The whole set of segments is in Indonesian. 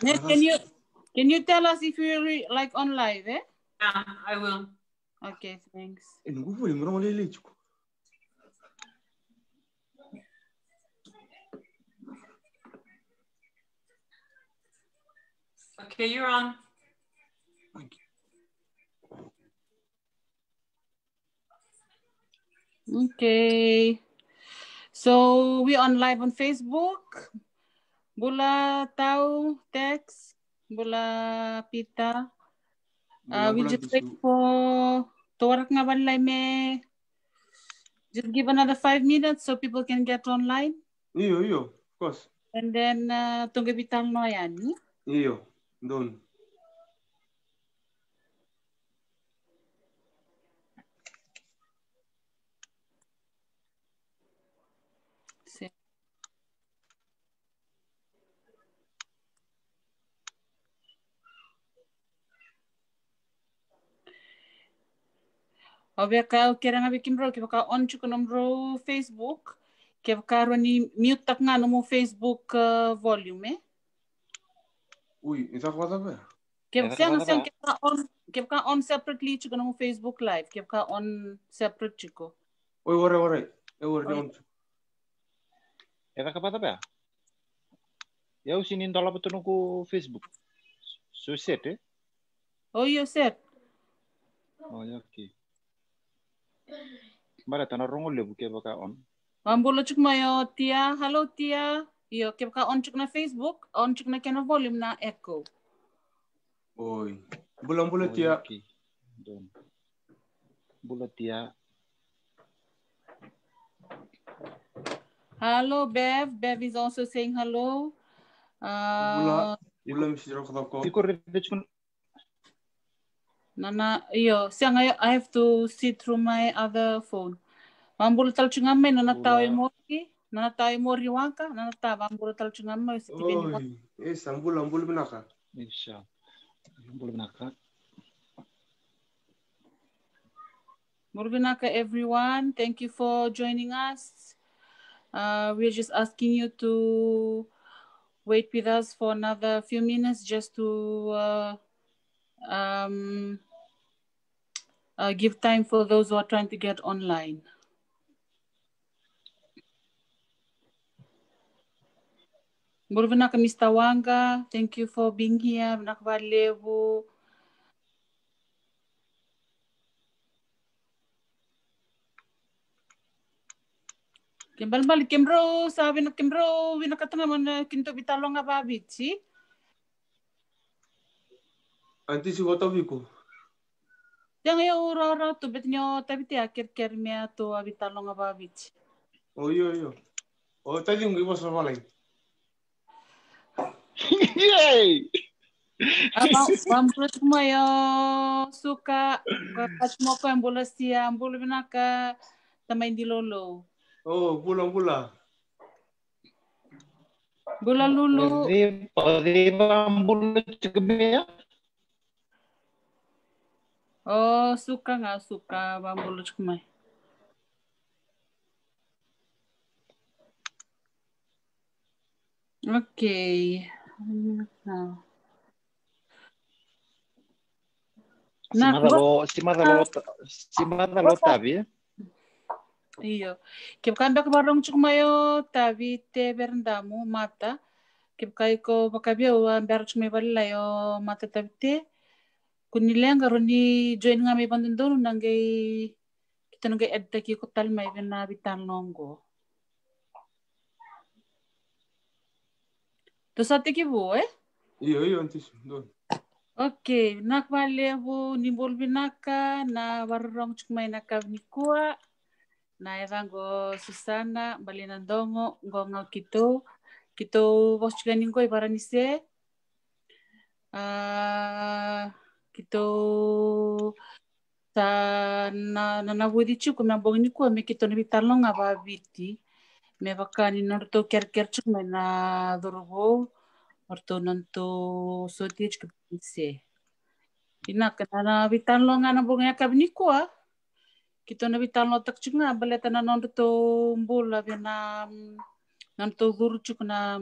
Nick, can you tell us if you're like on live, eh? Yeah, I will. Okay, thanks. Okay, you're on. Okay. So we on live on Facebook. Bula Tau text. Bula Pita. We just wait for Torak nga balay me. Just give another 5 minutes so people can get online. Iyo, of course. And then tunggu bitang no yan. Iyo, doon. Obe ka kira nga bikin bro, kiba ka on chuko nom bro Facebook. Kiba ka ni mute tak nga no mo Facebook volume eh. Uy, isa ko ba? Kiba ka on separately chuko no mo Facebook live. Kiba ka on separate chuko. Uy, wari. On. Era ka ba? Eu sinin dola betul ko Facebook. So set eh? Oh, you set. Oh, ya okay. Bara tanah rongol lebu ke baka on. Mambulo chuk mayo Tia, hello Tia. Yo ke baka on chuk na Facebook, on chuk na kena volume na echo. Oi. Bulan Tia. Okay. Don. Bulan Tia. Hello Bev. Bev is also saying hello. Bulan mesti rokok. Nana, yo, siang I have to see through my other phone. Mambulo tal chungamay nana tayo mori, nana tayo mori waka, nana tayo mambulo tal chungamay si tibeni waka. Bulan binaka. Insya. Bulan binaka. Murbinaka everyone, thank you for joining us. We're just asking you to wait with us for another few minutes just to give time for those who are trying to get online. Murbinaka Mr. Wanga, thank you for being here. Nakbalevu. Kimbal Kimbro, sabi na Kimbro, winakatanga man kinto bitalong nga babit, si? Anti si Gotabi ko. Yang ya ura tu bet nyo tapi ti akhir kermea tu bitalong nga babit. Oh iyo. Oh tadi yung iwas na malay. Yay! Mampulut mo yo suka kapat mo ko ang bulas siya, ang bulo binaka tamay di lolo. Oh, bula. Bula lulu. Pwede ba ang bulat kami? Oh, suka mampulut mo. Okay. Si Madalo tabi. Iyo. Kip kanda ka barong chumayo tabi te berndamu mata. Kip kay ko bakabyo ber chumay balayo mata tabi te. Kunilang karon ni join nga may bandon nanggay kita nanggay edda ki ko talmay na bitan nonggo. To sa tiki bo eh? Iyo antis doon. Okay, nakmalevo ni bolbinaka na barong chumay nakavnikua. Na evango Susana balinandongo ngongo kito bos ganing ko ibaranise kito sa na wudi chu kuma bongni ko me kito ni bitalong aba biti me bakani norto ker chu me na dorobo orto nanto sotich kipse ina kana bitalong ana bongya kabni ko kita na bitan lo tak chunga baleta na non to mbula bina nan to guru chuk na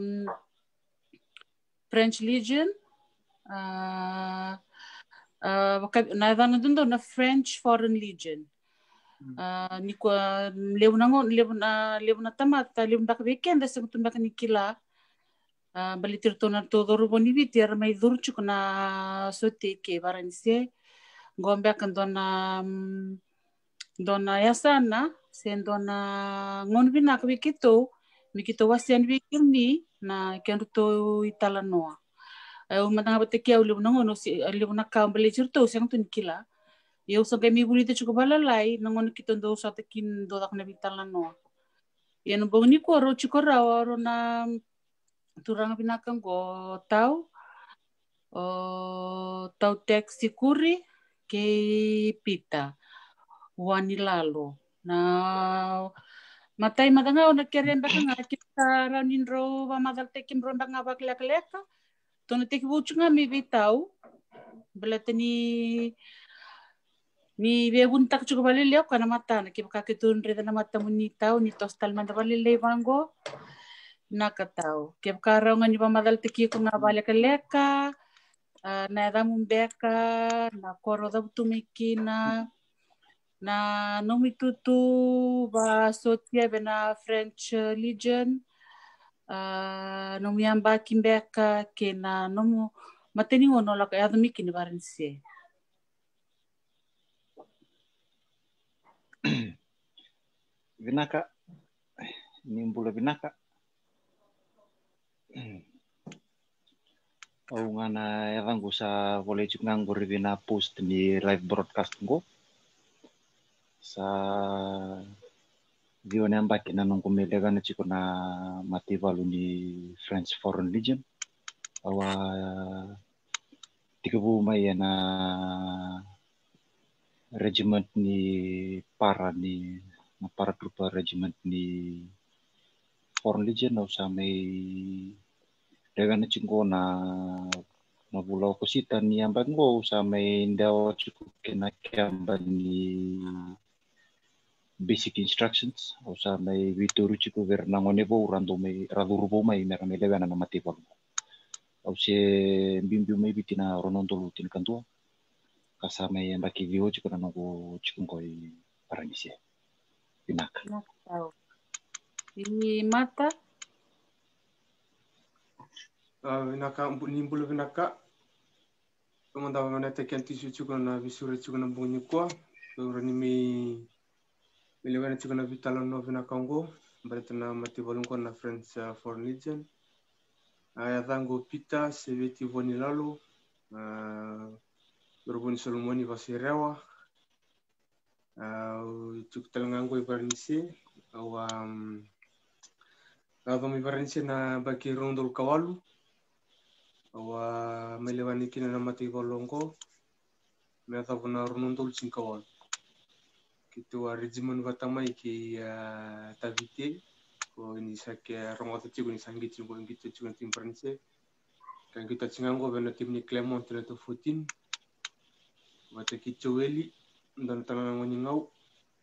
French Legion. Na dana dundo na French Foreign Legion. Ni kwa lebu na tamata lebu na weekend sa kutumba kanikila. Balitir to na to dorobo ni vitir may durchu na sote ke baranse. Gombe kan dona yasana sen dona ngon bina ka mikito wasian wikirni na kendo to italanoa. Matanga bateki au lebu na ngono si lebu na ka balicir to sang tun kila. Eu sa kami burita chuko balalai nangon kita do sa takin do dak na bitalanoa. Yan bong ni ko ro chuko ro na turang binakang ko tau tau taxi kuri ke pita wani lalo na matai matanga ona keren bakanga kita ranin ro ba madal tekim ro banga baklek leka to na teki buchunga mi bitau belatani ni bebun tak chuko balile kana mata na kibaka kitun reda na mata munitau ni tostal manda balile bango nakatau kibaka raunga ni ba madal teki ko na balek leka na damumbeka na koro da tumikina na nomitutu ba sotia bena French Legion nomiamba kimbeka ke na nomu mateni ngono la ka mikini barense Vinaka nimbula vinaka au ngana evangu sa boleh juga nganggur vina post ni live broadcast ngo sa video namba kina nong kumelega na chiko na mativalu ni French Foreign Legion awa tikabu mai na regiment ni para grupa regiment ni Foreign Legion au sa mai dengan cingko na pulau kusita ni amban go sa may daw cukup kena kiamban ni basic instructions o sa may vituru cukup vernango nebo rando may radurubo may merame lewana na matibal o se bimbi may bitina ronondo lutin kantua kasama may baki vio cukup na go cukup koi paranisi binak ini mata vinaka nimbulu vinaka kemudian mana tekian tisu juga na visure juga na bunyi kuah orang ini miliwan juga na vitalan no vinaka ngo berarti na mati balung na French Foreign Legion ayah tanggo pita sebeti boni lalu berbunyi Solomoni vasirewa cukup telanganggo ibaranisi awam kalau ibaranisi na bagi rondol kawalu awa melewani kina na mati golongko meta puna rununtul singkawal kitu regiment batamai ki tavite ko ini sakya rongoto cigu ni sangi cigu gitu cigu tim pranse kan kita cingango bena tim ni Clermont na to 14 mata kicueli dan tanang ngau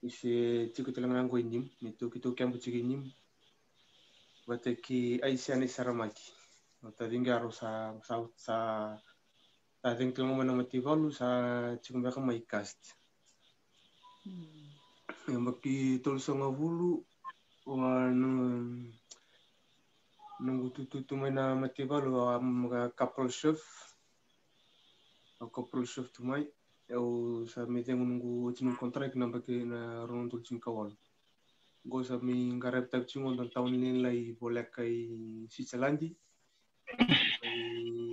isi cigu telangango inim itu kitu kampu cigu inim bata ki aisiani saramaki Tadinga harus sa tading tulong mana mativalu sa cikum baka mai cast. Yang baki tolsong avulu nunggu tutu mana mativalu mga couple chef tumai au sa meteng nunggu cinung kontrak na baki na ronon tulcing kawal. Go sa mi ngarep tak cingon dan tahun ini lai boleh kai Switzerlandi.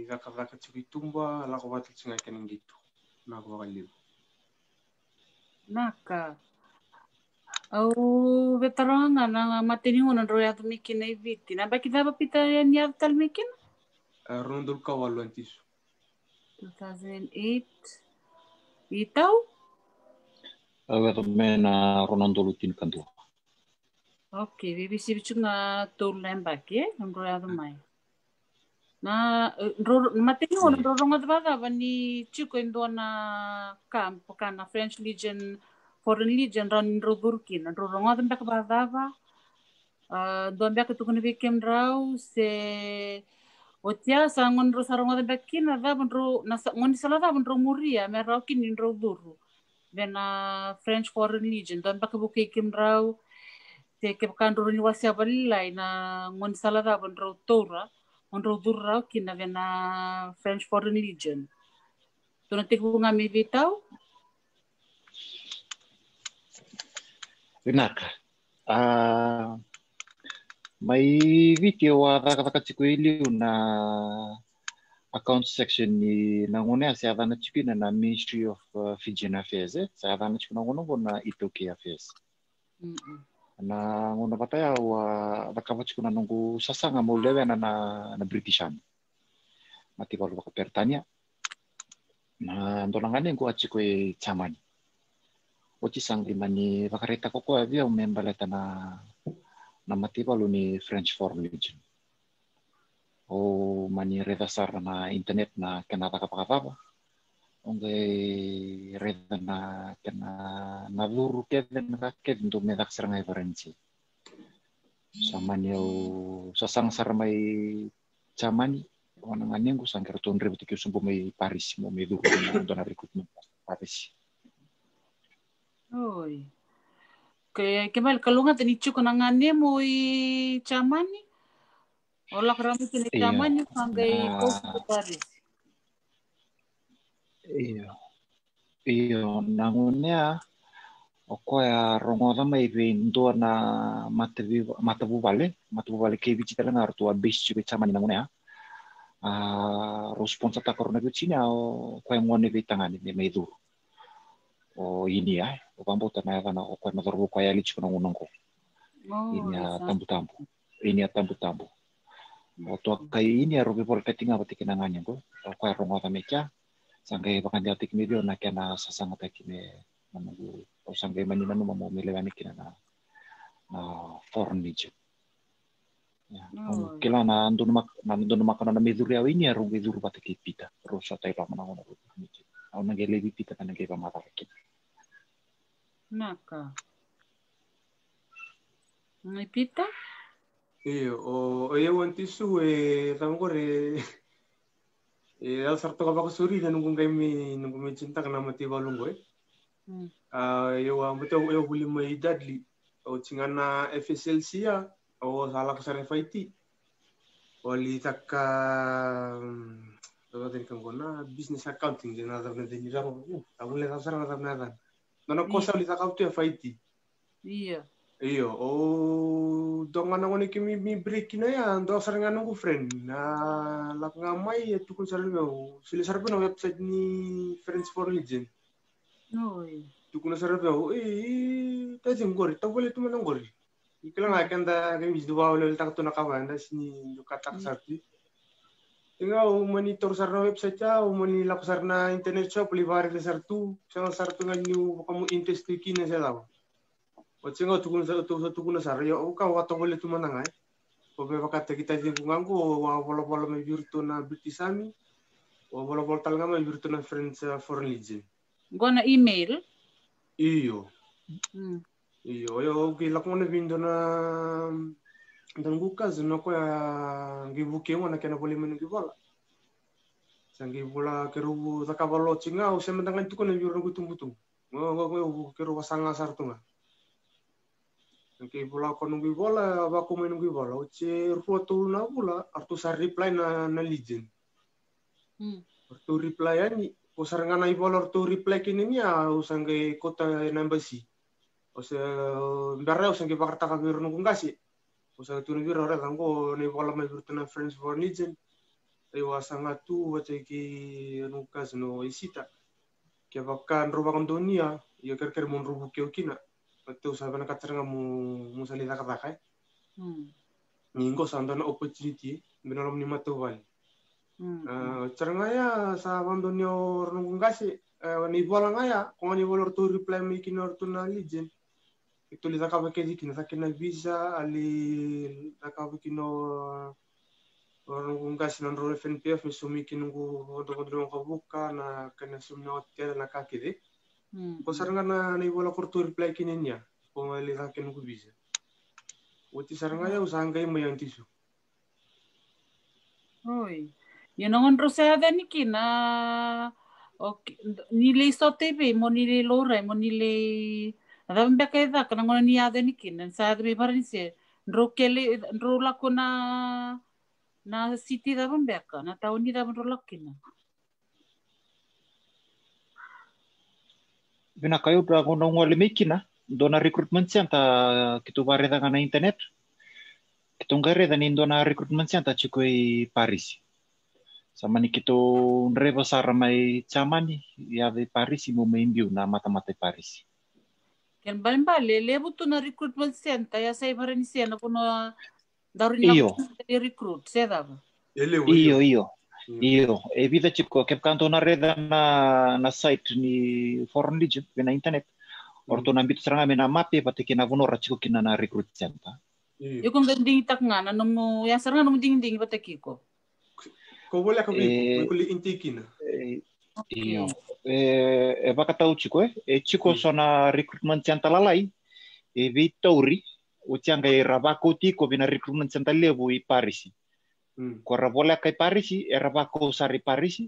Raka cukup tumba ala ko batal singa kening gitu na ko kalib naka au veteran na mateni ngono ro ya mikin na viti na baki da pita ya tal mikin rondol kawal antis 2008 itau awa mena Ronaldo lutin kantua okay BBC bichunga to lembaki ro ya mai na mateni ngono ro ngot bada bani chiko indo na camp kana French Legion Foreign Legion ran ro Burkina ro ngot mbak bada ba do mbak tu kun bikem rau se O tia sa ngon ro sarong ode bekin ada benro nasa ngon sala da benro muria merau kin indro duru. Bena French Foreign Legion don bakabuke kim raw te ke kandro ni wasia balilai na ngon sala da benro tora benro duru raw kin na bena French Foreign Legion. Tuna te kunga mi vitau? Benar. May video kata iliu na account section ni nangone sa adana chipina na Ministry of Fijian Affairs sa adana chipina ngono na Itoke Affairs. Na ngono pataya wa nakapachikuna nunggu sasanga mo lewe na British Army. Mati balu baka pertanya. Na ndolangane ngo achikwe chamani. Ochi sang limani bakareta koko avia umembaleta na mati balu ni French Foreign Legion. O mani reda sar na internet na kenata kapakapapa. Onge reda na na luru keden na keden do medak serangai varenci. Samani o sasang sarmai chamani wanangane ngu sangker ton rebutiki sumbo mai Paris mo me duru na dona recruitment Paris. Oi. Que mal kalunga tani chuko nangane mo I chamani. Ola karami tani chamani sangai posto Paris. Iyo nangunya oko ya rongoda mai vendo na matabu vale ke bici tala ngar tua base juga chamani nangunya. Responsa ta korona vicina o ko ngone vitangani ne medu. O ini ya, o pambo tana kana o ko mador ko ya lichi kono ngongo. Ini ya tambu-tambu. Ini ya tambu-tambu. O to kai ini ya robe pol petinga pati kinanganya ko. O ko rongoda mecha sanggai bakan dia tik medio na kana sasanga ta kime managu o sanggai manina no mo melewani kina na foreign legion. Ya, kila na ando makana na meduri au ini arung meduri pati kipita. Rosa tai pa manango na ko. Au nagele pita kana ke pa mata kina. Naka. Ngai pita? O eu antisu tamgore al sarto ka baka suri na nungkung kami cinta kana mati balunggo eu ambeto eu buli mai dadli o cingana FSLC ya o salah kasare fighti oli takka tadi kan gona business accounting je na davne de niramo abule kasara na davne nona kosa oli takka tu ya fighti Iya. Iyo, dongan ako ni kimi mi break na yan, do sarangan ko friend na lak nga may tukul sarapyo. Sila sarapyo na website ni Friends for Legion. Noi. Tukul na sarapyo, tajeng gori, tawali tuman ng gori. Ikalang akan da kami bisdo wala tak to nakawanda sini dukatak sarti. Tinga monitor sarna website ya, manilak sarna internet shop libar ke sartu, sang sartu nga new kamu interest kina sa daw. O tsinga tukuna saryo o ka wato wale tumanangay o be bakata kita jingkunganku o wala may virtu na British Army o wala talaga may virtu na Friends Foreign Legion. Gona email? Iyo. Yo gilak mo na bindo na bukas no ko gibuke mo na kana poli man gibola. Sangi bola keru takabalo tsinga o sementangan tukuna biuro gutung-gutung. Ngo keru wasanga sartunga. Nungki bola ko nungki bola, aku main nungki bola. Uce ruotu na bola, artu sar reply na Legion. Artu reply ani, ko sarangan na bola artu reply kini niya, usangge kota embassy. Ose barra usangge bakarta ka biru nungkung kasi. Usangge tu biru ora tangko ni bola mai biru na Friends for Legion. Ayo asanga tu wace ki nungkas no isita. Kaya bakan rubakan dunia, ya ker mon rubu kina. Itu sahabat nak kacang mu salita katakai. Ningko sandan opportunity benar ni matu wal. Carangaya sahabat dunia orang kasih ni bola ngaya, kau ni bola tu reply making tu na Legion. Itu lihat kau pakai di kena sakit visa, ali kau pakai orang kasih nan role FNPF misumikin nunggu untuk kau buka na kena sumnya hotel na kaki deh. Kau sarangan na bola kurtu reply kininya, kau lihat kena nunggu bisa. Uti sarangaya usahangkai mo yang tisu. Oi. Yan ang rosada ni kina. Okay. Nilay sa TV mo nilay loray mo nilay. Adam ba kay da kana ngona niya ni kina. Sa adabi marin siya. Ndrokele ndrola ko na city da baka na taon ni da ndrola kina. Bina kayo pra ko nang wali mikina. Dona recruitment center kitu vareda na internet. Kitong gareda ni dona recruitment center chikoi Paris. Sama ni kito nreba sara mai chamani ya de Paris mo maimbiu na mata-mata Paris. Ken balimbali lebu tu na recruitment center ya say marin siya na kuno darin Iyo. na recruit seda ba. Iyo. E vida chiko kep kanto na reda na site ni Foreign Legion na internet. Orto na mbito saranga mena mape pati kina vonora chiko kina na recruit center. Yo kung ding tak nga na mo ya saranga no ding pataki ko. Ko boleh ka bi ko li intake na. Iyo. E baka tau chiko chiko sona recruitment center lalai. E Vitori utianga e rabako tiko bina recruitment center lebu i Paris. Kora bola kai Paris e rabako sari Paris.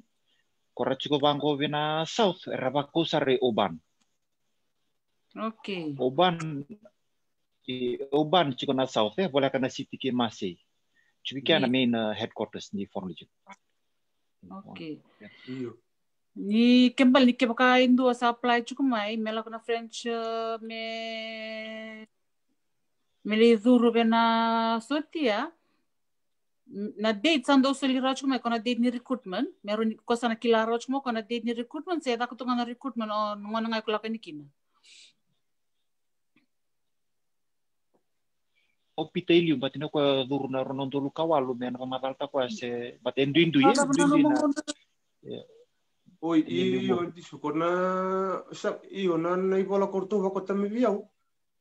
Kora chiko bango bina South e rabako sari Oban. Okay. Oban chiko na South bola kana city ke Marseille. Chiki na main headquarters ni Foreign Legion. Okay. Ni kembal ni kebaka indo sa apply chuko mai mela kana French me le zuru bena sotia na date sando solira chuko mai kana date ni recruitment meron ko sana kilaro chuko kana date ni recruitment saya tak tunga na recruitment on ngona ngai kula kanikina. O piteliu batina ko duru na ronondo lukawalu men mamalta ko se batendu ye. Oi, io di su corna io non ibola corto va cotta mi viau.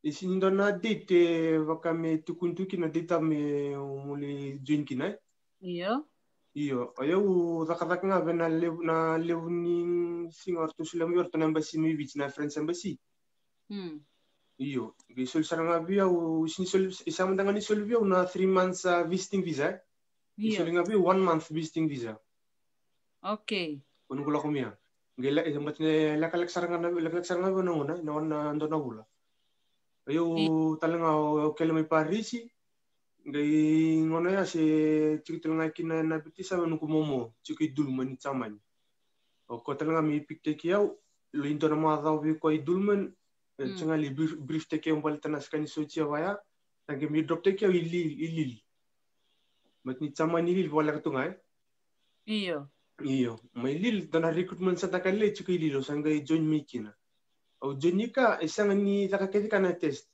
E si ndona dite vaka me tukuntuki na dita me muli jinkina. Iyo. Iyo, ayo zakadak nga na levni singor to sila mi orto na embassy mi vich na France embassy. Iyo, gisul saranga viau sinisol isang dangan ni sol viau na 3 months visiting visa. Iyo nga viau 1 month visiting visa. Okay. Kung kula kumia. Gila isang batne lakalak saranga na na ando na bula. Ayo talanga kele may Parisi. Gay ngono ya si cikito nga kina na bitisa manu kumomo ciki dulman chaman. O ko talanga mi pikte kiyaw lo into na mga daw bi ko dulman tsinga li brief te kiyaw balita na skani socia waya tagi mi drop te kiyaw ilil. Matni chaman ilil wala ka tungay. Iyo, may lil na recruitment sa takale chiki lilo sangay join mikina. O join ika isang ni takaketi ka na test.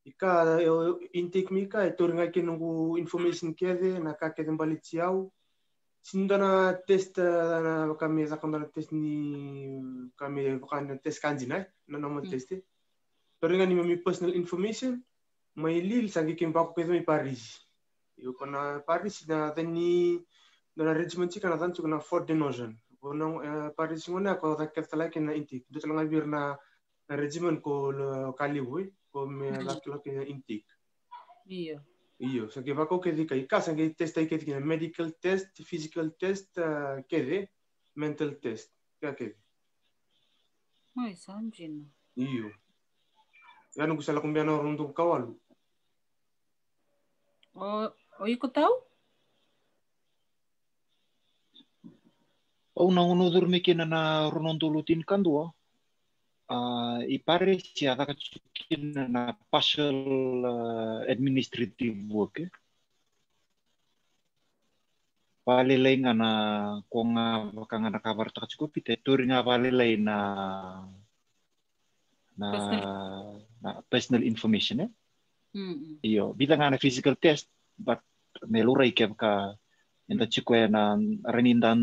Ika intake mika ito nga kinungu information kede nakakete balit siyaw. Sindo na test na kami sa na test ni kami na test kanji na naman test. Ito nga ni may personal information may lil sangi kimbako kedo may Paris. Iyo ko na Paris na ni na regiment chika na tancho na Fort de Nogent. Bonong Paris ngona ko takket na intake. Dito lang bir na regiment ko kaliboy ko me laklo ke intake. Iyo, sa que bako ke dika ika sa que test ay ke medical test, physical test, kede mental test. Kaya Ay, sanjin. Iyo. Yan gusto la kumbiya na rundo kawalu. O iko tau? O nang dormi kina na ronondulutin kandua. I pare si ada kina na partial administrative work. Palilay nga na kung nga nakabar ta cukup ite turi nga palilay na personal information Iyo, bida nga na physical test but meluray ka enda chikwe na renindan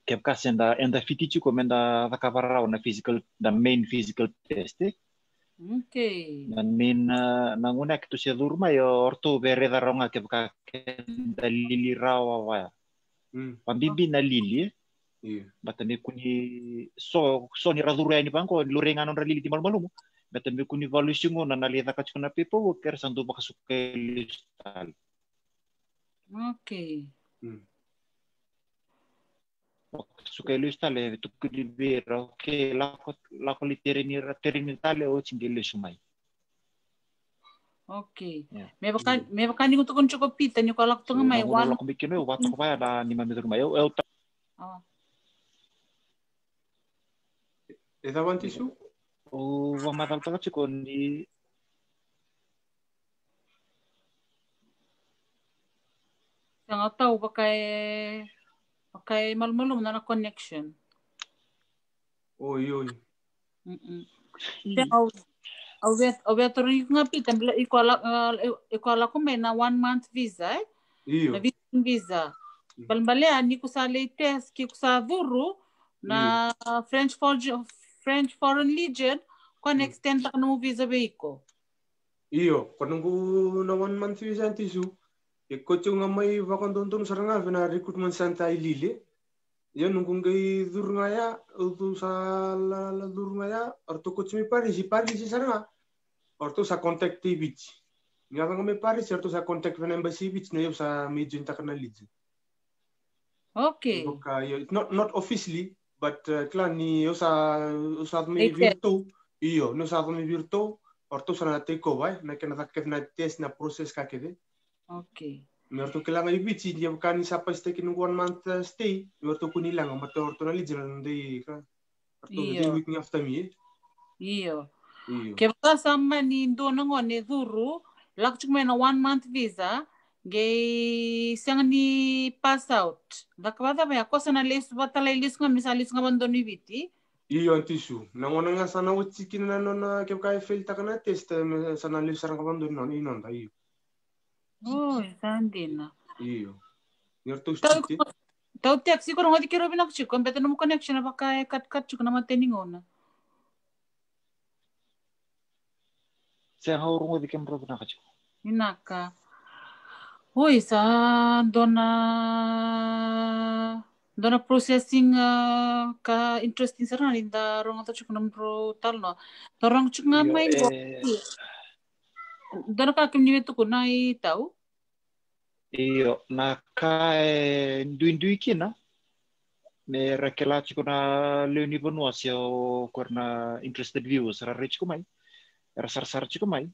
kepkas enda fiti chiko menda vakavarao na physical the main physical test Okay. dan main nanguna kitu sia durma yo orto bere daronga kepka kenda lili rawa wa pambibi na lili batame kuni so ni radura ni banko lurenga non lili di malmalumo batame kuni valuation na nalita kachuna people worker sandu bakasuke listal. Okay. Suka ilus tale tu kudibera ke lako literini tale o cingile sumai. Okay. Me bakani untuk cukup pita ni kalau tu ngamai wan. Lako bikin o wato ko pa da ni mami tu mai o. Eda wantisu? O wa matal to chiko ni yang tahu pakai malu-malu na connection. Oi. Au betul ngapi tambah ikola ko may na 1 month visa na visa. Balbalea ni kusali test ki kusavuru na French Foreign Legion kon extend tak no visa beiko. Iyo, kanunggu na 1 month visa tisu. Ikot yung may bakang tuntun saranga na recruitment center ilile. Yan nung gay durngaya utu sa la durngaya orto coach mi Paris si saranga. Orto sa contact beach. Nga nga may Paris orto sa contact na embassy beach na yo sa medyo inta kana leads. Okay. Not officially but klan ni yo sa may virtu. Iyo, no sa may virtu orto sa na take over na kinatakit na test na process ka kede. Okay. Merto kailangan ibici dia bukan siapa stay in 1 month stay. Merto ko nilang amateur to na lijeran day ka. Merto day week after me. Iyo. Kaya sama ni do nangon ni duru lakchuk may na 1 month visa gay siyang ni pass out. Dakabata ba ako sa nalis batalay lis nga misalis nga bandon ni viti. Iyo antisu. Nangon nga sana uchi kinana na kaya kaya fail ta kana test sa nalis sarang kabandon no inon ta iyo. Oh, sandi na. Iyo. Ngerto stite. Tau taxi ko ngadi kiro binak chiko, beto no connection na baka kat chiko na mateningon na. Saya ngurung di kembro na kachiko. Inaka. Hoy sa dona processing ka interesting sarang linda rong ato chiko nambro talno. Torong chiko nga may dona ka kimni to ko na itau. Iyo naka ndui kina me rakela chiko na leuni bonua sio korna interested viewers ra rich kumai ra sar chiko mai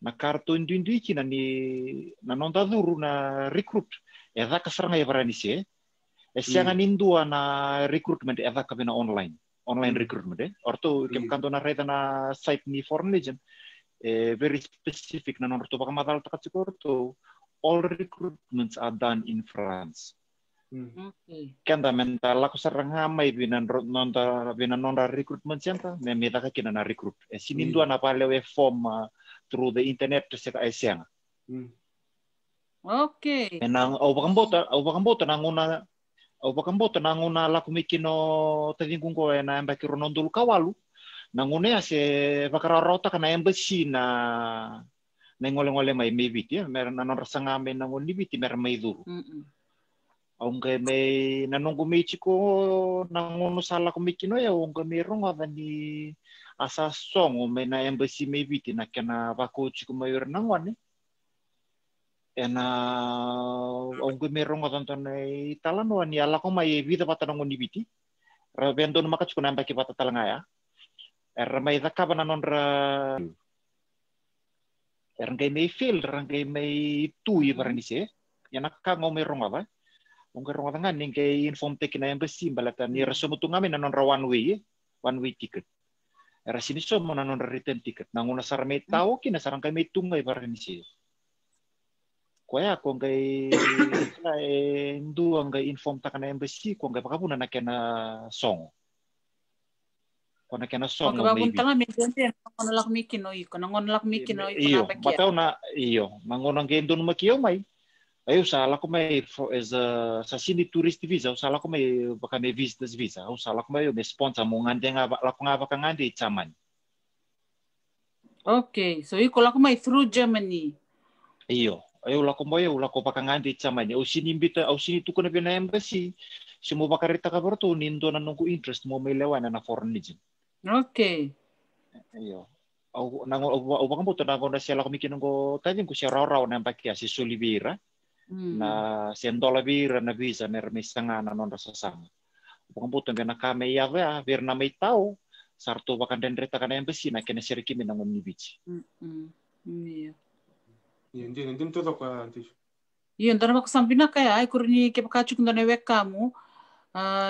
na kartu ndui kina ni na nonda duru na recruit eda kasaranga evaranise sianga nindua na recruitment eda kabina online recruitment orto kem kanto na reda na site ni Foreign Legion very specific na norto baka madal ta chiko orto all recruitments are done in France. Okay. Kanda mental aku sarang hamai binan nonda recruitment center me meta ka kina na recruit. Sinindu na palewe form through the internet to seka esiang. Okay. Enang au bakambota nanguna laku mikino tadingkung ko na mbaki ronondul kawalu. Nangune ase bakararota kana embassy na ngole-ngole mai mebiti ya meron nanon rasanga me nangon libiti meron mai duru aunque me nanong gumichi ko nangon sala ko mikino ya aunque meron ada ni asa song me na embassy mebiti na kana bako chiko mayor nangon ena aunque meron ada tonai talano ni ala ko mai vida patanong libiti rabendo no makachiko na mbaki patatalanga ya mai dakaba nanon ra Rangkai may fail, rangkai may tui baranise. Yan nakakangau may ronga ba? Kung ronga nga ning kay inform take na embassy balatan ni resumo tu ngamin nanon ra one way ticket. Era siniso mo nanon ra return ticket. Nanguna sar may tao kina sarang kay may tungay baranise. Kuya kung kay ndu ang kay inform ta kana embassy kung kay pakabuna na kena song. Kung nakena song mo maybe. Pagkabunta nga, medyo nangonalak mikinoy ko. Nangonalak mikinoy ko na bakya. Bataw na, nangonang game doon makiyaw may. Ayo, sala ko may, sa sini tourist visa, sala ko may, baka may visitors visa. Sala ko may sponsor mo, ngandi nga, lako nga baka ngandi, chaman. Okay, so iko lako may through Germany. Ayo, lako baka ngandi, chaman. O sinimbita, o sinituko na pina embassy, simu baka rita ka berto, nindo na nungku interest mo may lewan na Foreign Legion. Okay. Ayo. Au bakang buto na ko na siya lako mikinong ko tadin ko siya raw na pakia si Solivira. na sendola vira na visa mer misanga na non sasanga pangbutan bena kame ya ver na may tao sarto bakan dendreta kana embassy na kena seriki minangon ni bici Iya. Hindi todo ka antis. Iya, ndana makusampina kaya ay kurni ke pakachuk ndana wekamu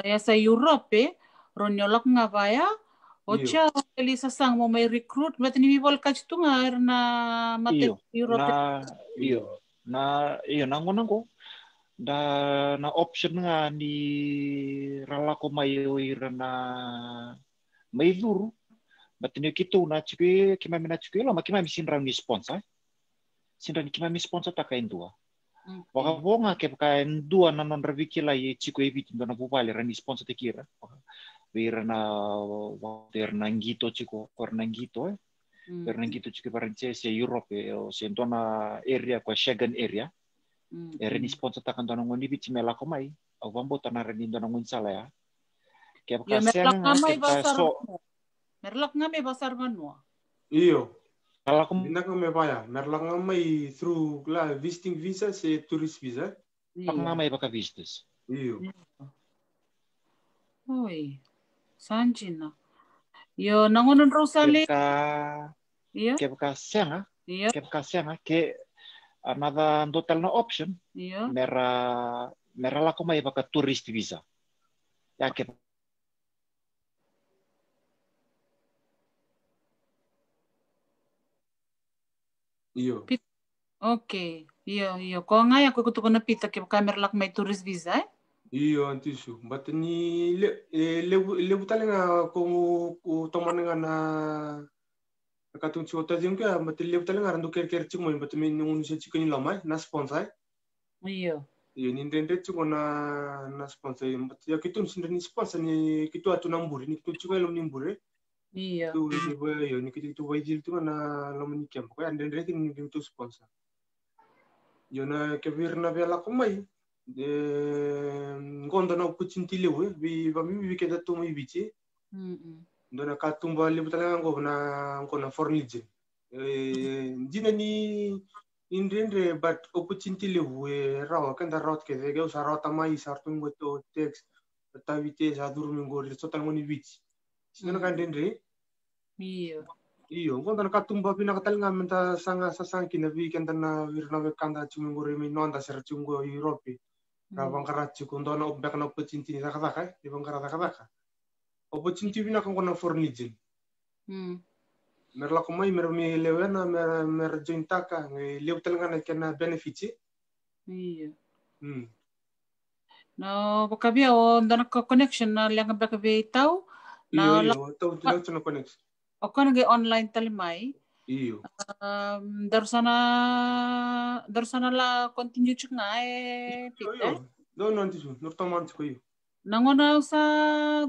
ya sa Europe ronyolak nga vaya ocha eli sasang mo may recruit but ni bibol kach tu nga na mate Europe na nangon ko na option nga ni ralako mayo na may luru but ni kito na chikwe kimamina chikwe lo makimami sinra ni sponsor sinra ni kimami sponsor taka indua waka bonga ke ka indua na non reviki la ye chikwe viti ndona bubale rani sponsor te kira vera na ngito chiko korna ngito vera ngito chiko parenche se Europe o se ndona area kwa Schengen area era ni sponsor taka ndona ngoni viti mela ko mai au vambo tanara ni ndona ngun sala ya ke ka senga ke ka so merlak ngame basar manua. Iyo. Kalau nak ngame paya, merlak ngame through la visiting visa se tourist visa. Ngame baka visitors. Iyo. Oi. Sanjina. Yo nangonon Rosale. Ke baka senga. Ke baka senga ke another total no option. Iyo. Mera la ko mai baka tourist visa. Ya ke Iyo. Okay. Iyo. Ko nga ya ko kuto na pita ke kamera lak may tourist visa Iyo antisu. But ni le butalenga ko tomanenga na katung chota jing ka but le butalenga randu ker chimo but min ngun se chikoni lamai na sponsor. Iyo. Iyo ni ndende chiko na sponsor but ya kitu ni sponsor ni kitu atu namburi ni kitu chiko lo nimbure. Iya. Tu yo ni kitu wajil tu na lo ni kem ko ande ndre ni kitu sponsor. Yo na ke virna vela ko mai ngondo na kuchintile we ba mi ke da tu mai bichi. Ndona ka tumba le butala ngo na fornije. Dina ni indrendre but opportunity we raw kan da rot ke ge usa rota mai sartu ngo to text tavite sa durmi ngo le total ngoni bichi. Sino kan dendre iyo ngondo na katumba pinakatal nga menta sanga sasang kinabi kanda na virna we kanda chungo remi nonda ser chungo Europe rabang karachu kundo na obdak na opportunity ni sakaka ibang karaka opportunity bina kan kona fornijin merla kumai mer mi lewena mer jointaka lew talanga na kena benefit iya no bakabi o ndana connection na lang bakabi tau na tau na connection o kan ge online talimai iyo darsana la continue chunga iyo no nanti su no taman ko iyo nangona sa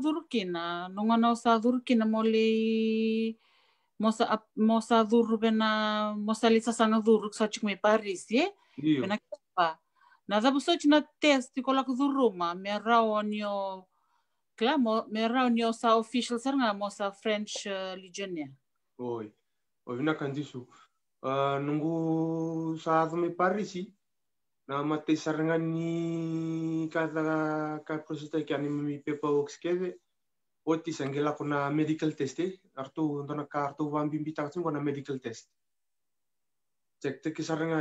durkina moli mosa duru bena mosa lisa sanga duru sa chukme Paris bena pa nada busoch na test kola ku duru ma merawonyo merawonyo sa official sarnga mosa French legionia oi vina kandisu nunggu saat me Paris na mate sarangani ka proses ta kani mi pepa oxkede oti sangela kuna medical test artu ndona kartu vambi bitak kuna medical test cek te kisaranga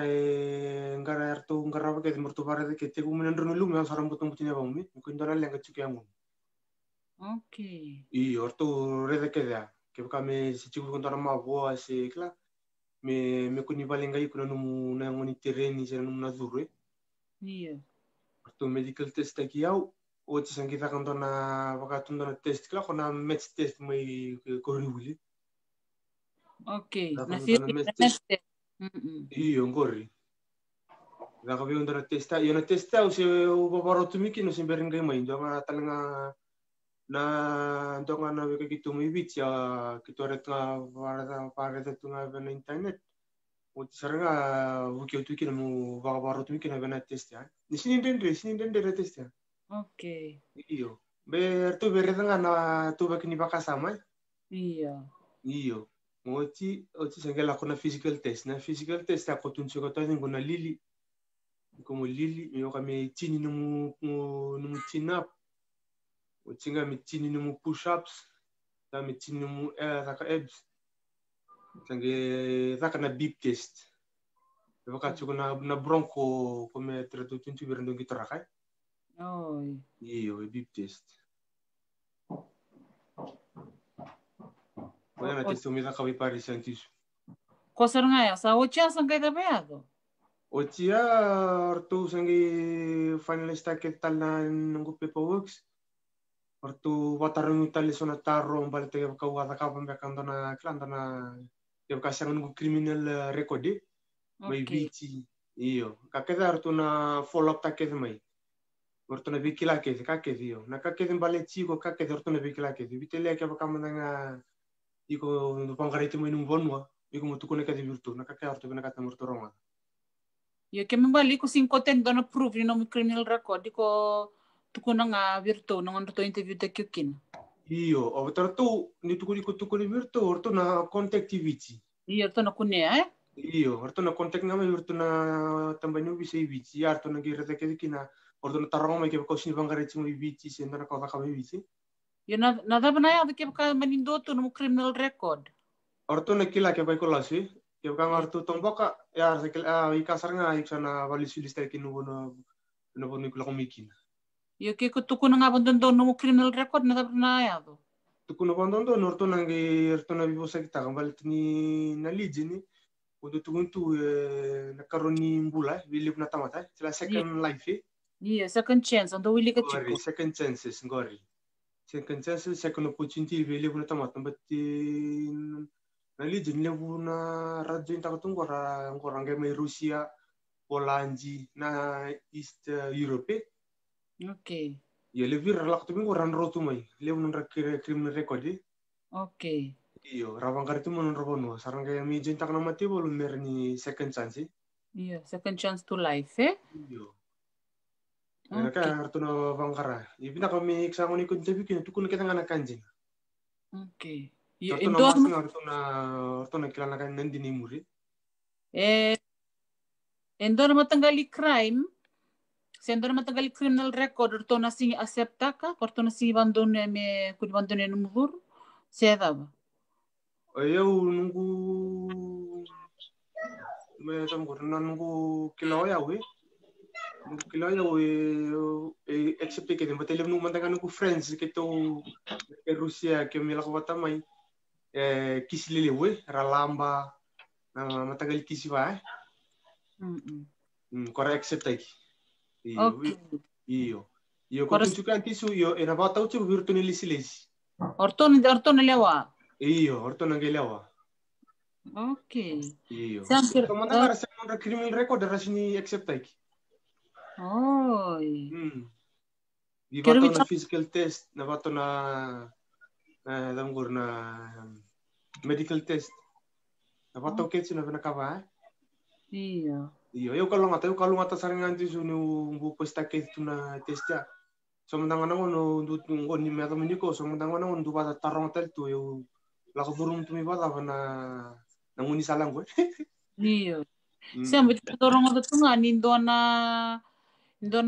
ngara artu ngara ke murtu bare ke te gumen ndru lu me saram butung butina bammi ko ndona lenga chukiamu okay i artu rede ke da ke kame si chuku ndona ma voa se kla me kuni balenga ikuna numu na ngoni terreni se numu na dure iya artu medical test ki au oti sangita kan dona wakatun dona test kla kona match test mai korriwili okay na test iyo ngori da kabe undara testa yo na testa o se o babaro tumiki no sember ngai mai ndonga talanga na ndonga na weke kitu mai bicha kitu reta para tunga na internet o saranga wiki tu kina mu babaro tumiki na bena testa ni sinin dendre testa okay iyo ber tu beretanga na tu bakini bakasama iyo Mochi sangela kuna physical test. Na physical test ako tunso ko tayo nguna lili. Iko mo lili yo kami chini numu chin up. Uchinga mi chini numu push ups. Ta mi chini numu zaka abs. Tange zaka na beep test. Wakati na bronco come 320 berendong kita rakai. Oh. Iyo beep test. Kaya na test umita kami pari scientist. Kosar nga ya, sa ocha sang kay tabayado. Ochia ortu sangi finalista que tal na nungu paperworks. Ortu watarung tali sona taro balite ka wada ka pambe kando na klanda na ya ka sang nungu criminal record may bici iyo kakeda ortu na follow up take mai ortu na bikila ke kakeda iyo na kakeda bale chico kakeda ortu na bikila ke bitele ka ka mandanga iko pangkariti mo nung bonwa iko mo tukune ka virtu na kakeda ortu na kata morto ronga. Yo que me bali ko 5 ten dono proof no criminal record ko tukuna nga virtu no to interview te kyukin. Iyo, o tu ni tukuni virtu orto na contact vici. Iyo to na kunya Iyo, orto na contact na virtu na tambanyo bisa vici, orto na gira te kina orto na tarong mai ke ko sini bangare mo vici senda na ka ka vici. Yo na na ya ke ka manindo to no criminal record. Orto na kila ke ko lasi. Ke ka orto tomboka ya se ikasar nga iksana valisilista ke no no ko mikin. Yo ke ko tukuna nga bandondo no criminal record na ya do. Tukuna bandondo orto na vivo sa kita balit ni na lijini. Udah tu na karoni mbula bilip na tamata sila second life iya second chance ando wili ka chiko second chances ngori second chances second opportunity bilip na tamata but na lijin lebu na radyo inta ngora ngai mai Rusia Polanji na East Europe okay ya lebi relak tu ngoran rotu mai lebu na criminal record okay iyo rawangkar itu menurut sarang kayak mi jintak nama ti belum merni second chance iya second chance to life iyo okay. Harto na bangkara ibina kami iksangon ikut tapi kini tukun kita ngana kanjing okay harto na mas harto na kilala kan nandi ni muri endor matanggali crime sendor matanggali criminal record orto na singi accepta ka orto na singi bandone me kudi bandone no mur seda ba eu nunggu macam korna nunggu kilo ya we except que tem batalha nunggu mantangan nunggu friends que to Rusia que me la kota mai kisilile we ralamba na matagal kisiva kora accept aqui iyo ko tunjukan tisu iyo era bata ucu virtual silesi orto na lewa iyo orto na gelewa okay iyo teman dengar saya criminal record dari sini accept lagi oh di bato na physical test na bato na damgur na medical test na bato ketsu na pinakaba iyo eu kalau ngata saringan tu sunu bu pesta ketsu na test ya sementara no ni meta meniko sementara no ndu bata tarong tel tu eu lako burung tumi bata na nanguni salang gue iyo siamo dorong ada tunga indona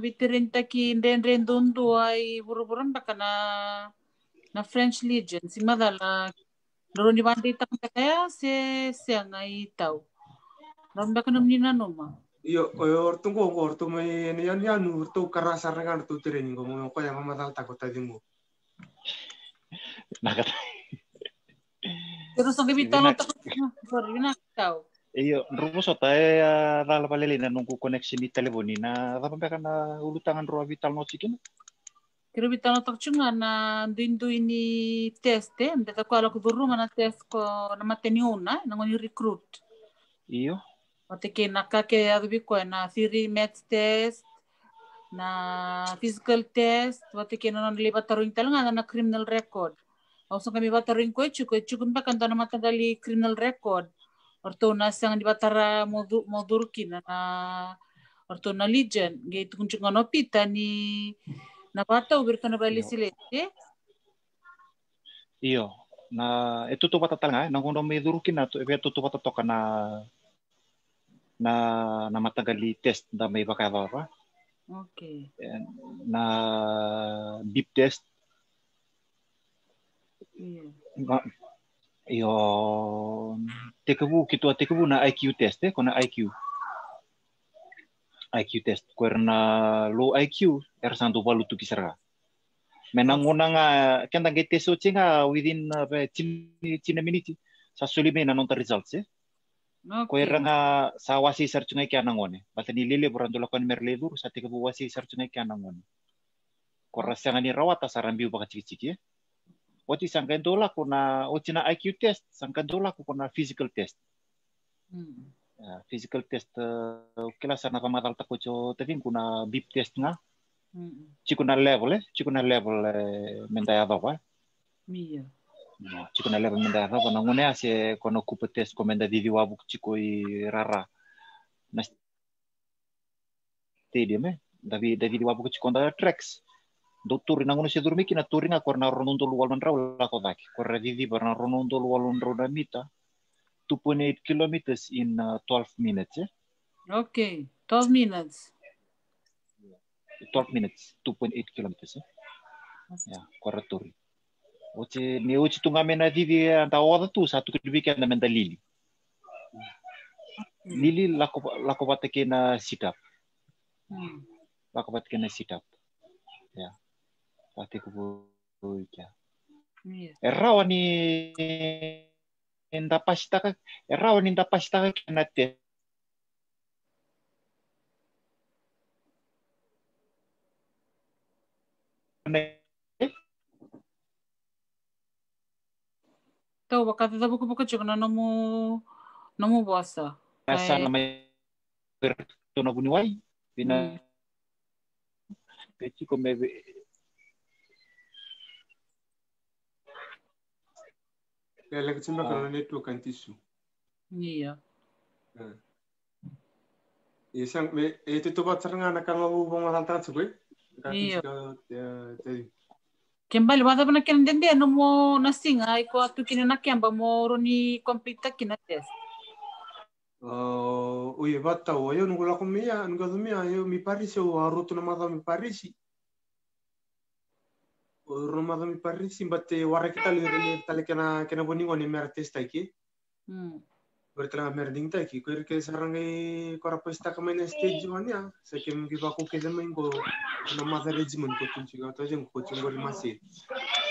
bitirinta ki ndenden dundu ai buru-buran bakana na French Legion si madala dorong di bandi tak kaya se ngai tau nambak nam ni nanoma iyo ortu mai yan ortu karasa rangan tu training ko mo ko yang mamadal takot tadi mo nakat pero sa gabitalo takot sorry na tau iyo rumo so tae dala palelina nunggu koneksi ni telefoni na tapampe kana ulutangan ro vital no chikin kira bitalo takchunga na dindu ini test ndeta ko ala ko duruma na test ko na mateniuna na ngoni recruit iyo Oteke nakake adubi ko na theory maths test na physical test oteke na nilibat taruing talanga na criminal record also kami bataruing ko chuko ba kanto na matagali criminal record orto na sang di batara modurkin na orto na legion gate kunchung no pita ni na bata ubirto na bali silete iyo na itu tu batatal nga nangono me durukin na tu ebe tu bata toka na na matagali test da may bakava Okay. na beep test yo tekavu na IQ test kona IQ test karena low IQ santo valu tu kisara menanguna nga kenda test so chinga within china minute sa sulime na nonta results ko nga sa wasi search nga kya nangone batani lile borando lakon merlevur sa tekavu wasi search nga kya nangone korasa nga ni rawata sarambiu baka ciki Oti sangkandola kuna otina IQ test, sangkandola kuna physical test. Physical test kila sana pamatal tako cho tevin kuna beep test nga. Cikuna level mendaya dawa. Mia. Cikuna level mendaya dawa na ngone ase kono kupe test komenda didi wabuk cikoi rara. Na stadium Davi wabuk cikonda tracks. Dottori nangono se dormi kina turinga korna ronondo luwalon raw la ko daki korra vivi barna ronondo luwalon roda mita 2.8 kilometers in 12 minutes Okay, 12 minutes 2.8 kilometers ya korra turi oce ne oce tunga mena vivi anta oda tu satu kidibiki anda menda lili lako batake na sit-up ya pati ko ya erawa ni enda pasta ka kanate Tau bakata da buku chukuna nomu bosa. Sana may perto buniway pina peci come Kaya kacimba kana network antisu. Iya. Isang itu tuh buat serangan akan mau mengalahkan sebuah. Iya. Kembali wada bana ken dende no mo nasinga iko atu kinena kemba mo roni complete kina test. Uye bata yo nungula kumia yo mi parisi o harutu na mata mi parisi. Rumah mi parisi batte warra kita lihat tali kena boningo ni mer testa iki. Bertelah merding ta iki kuir ke sarangai kora pesta kemana stage mania sekem ki baku ke zaman ko na mata regiment ko tunci ko to jeng ko cungor masih.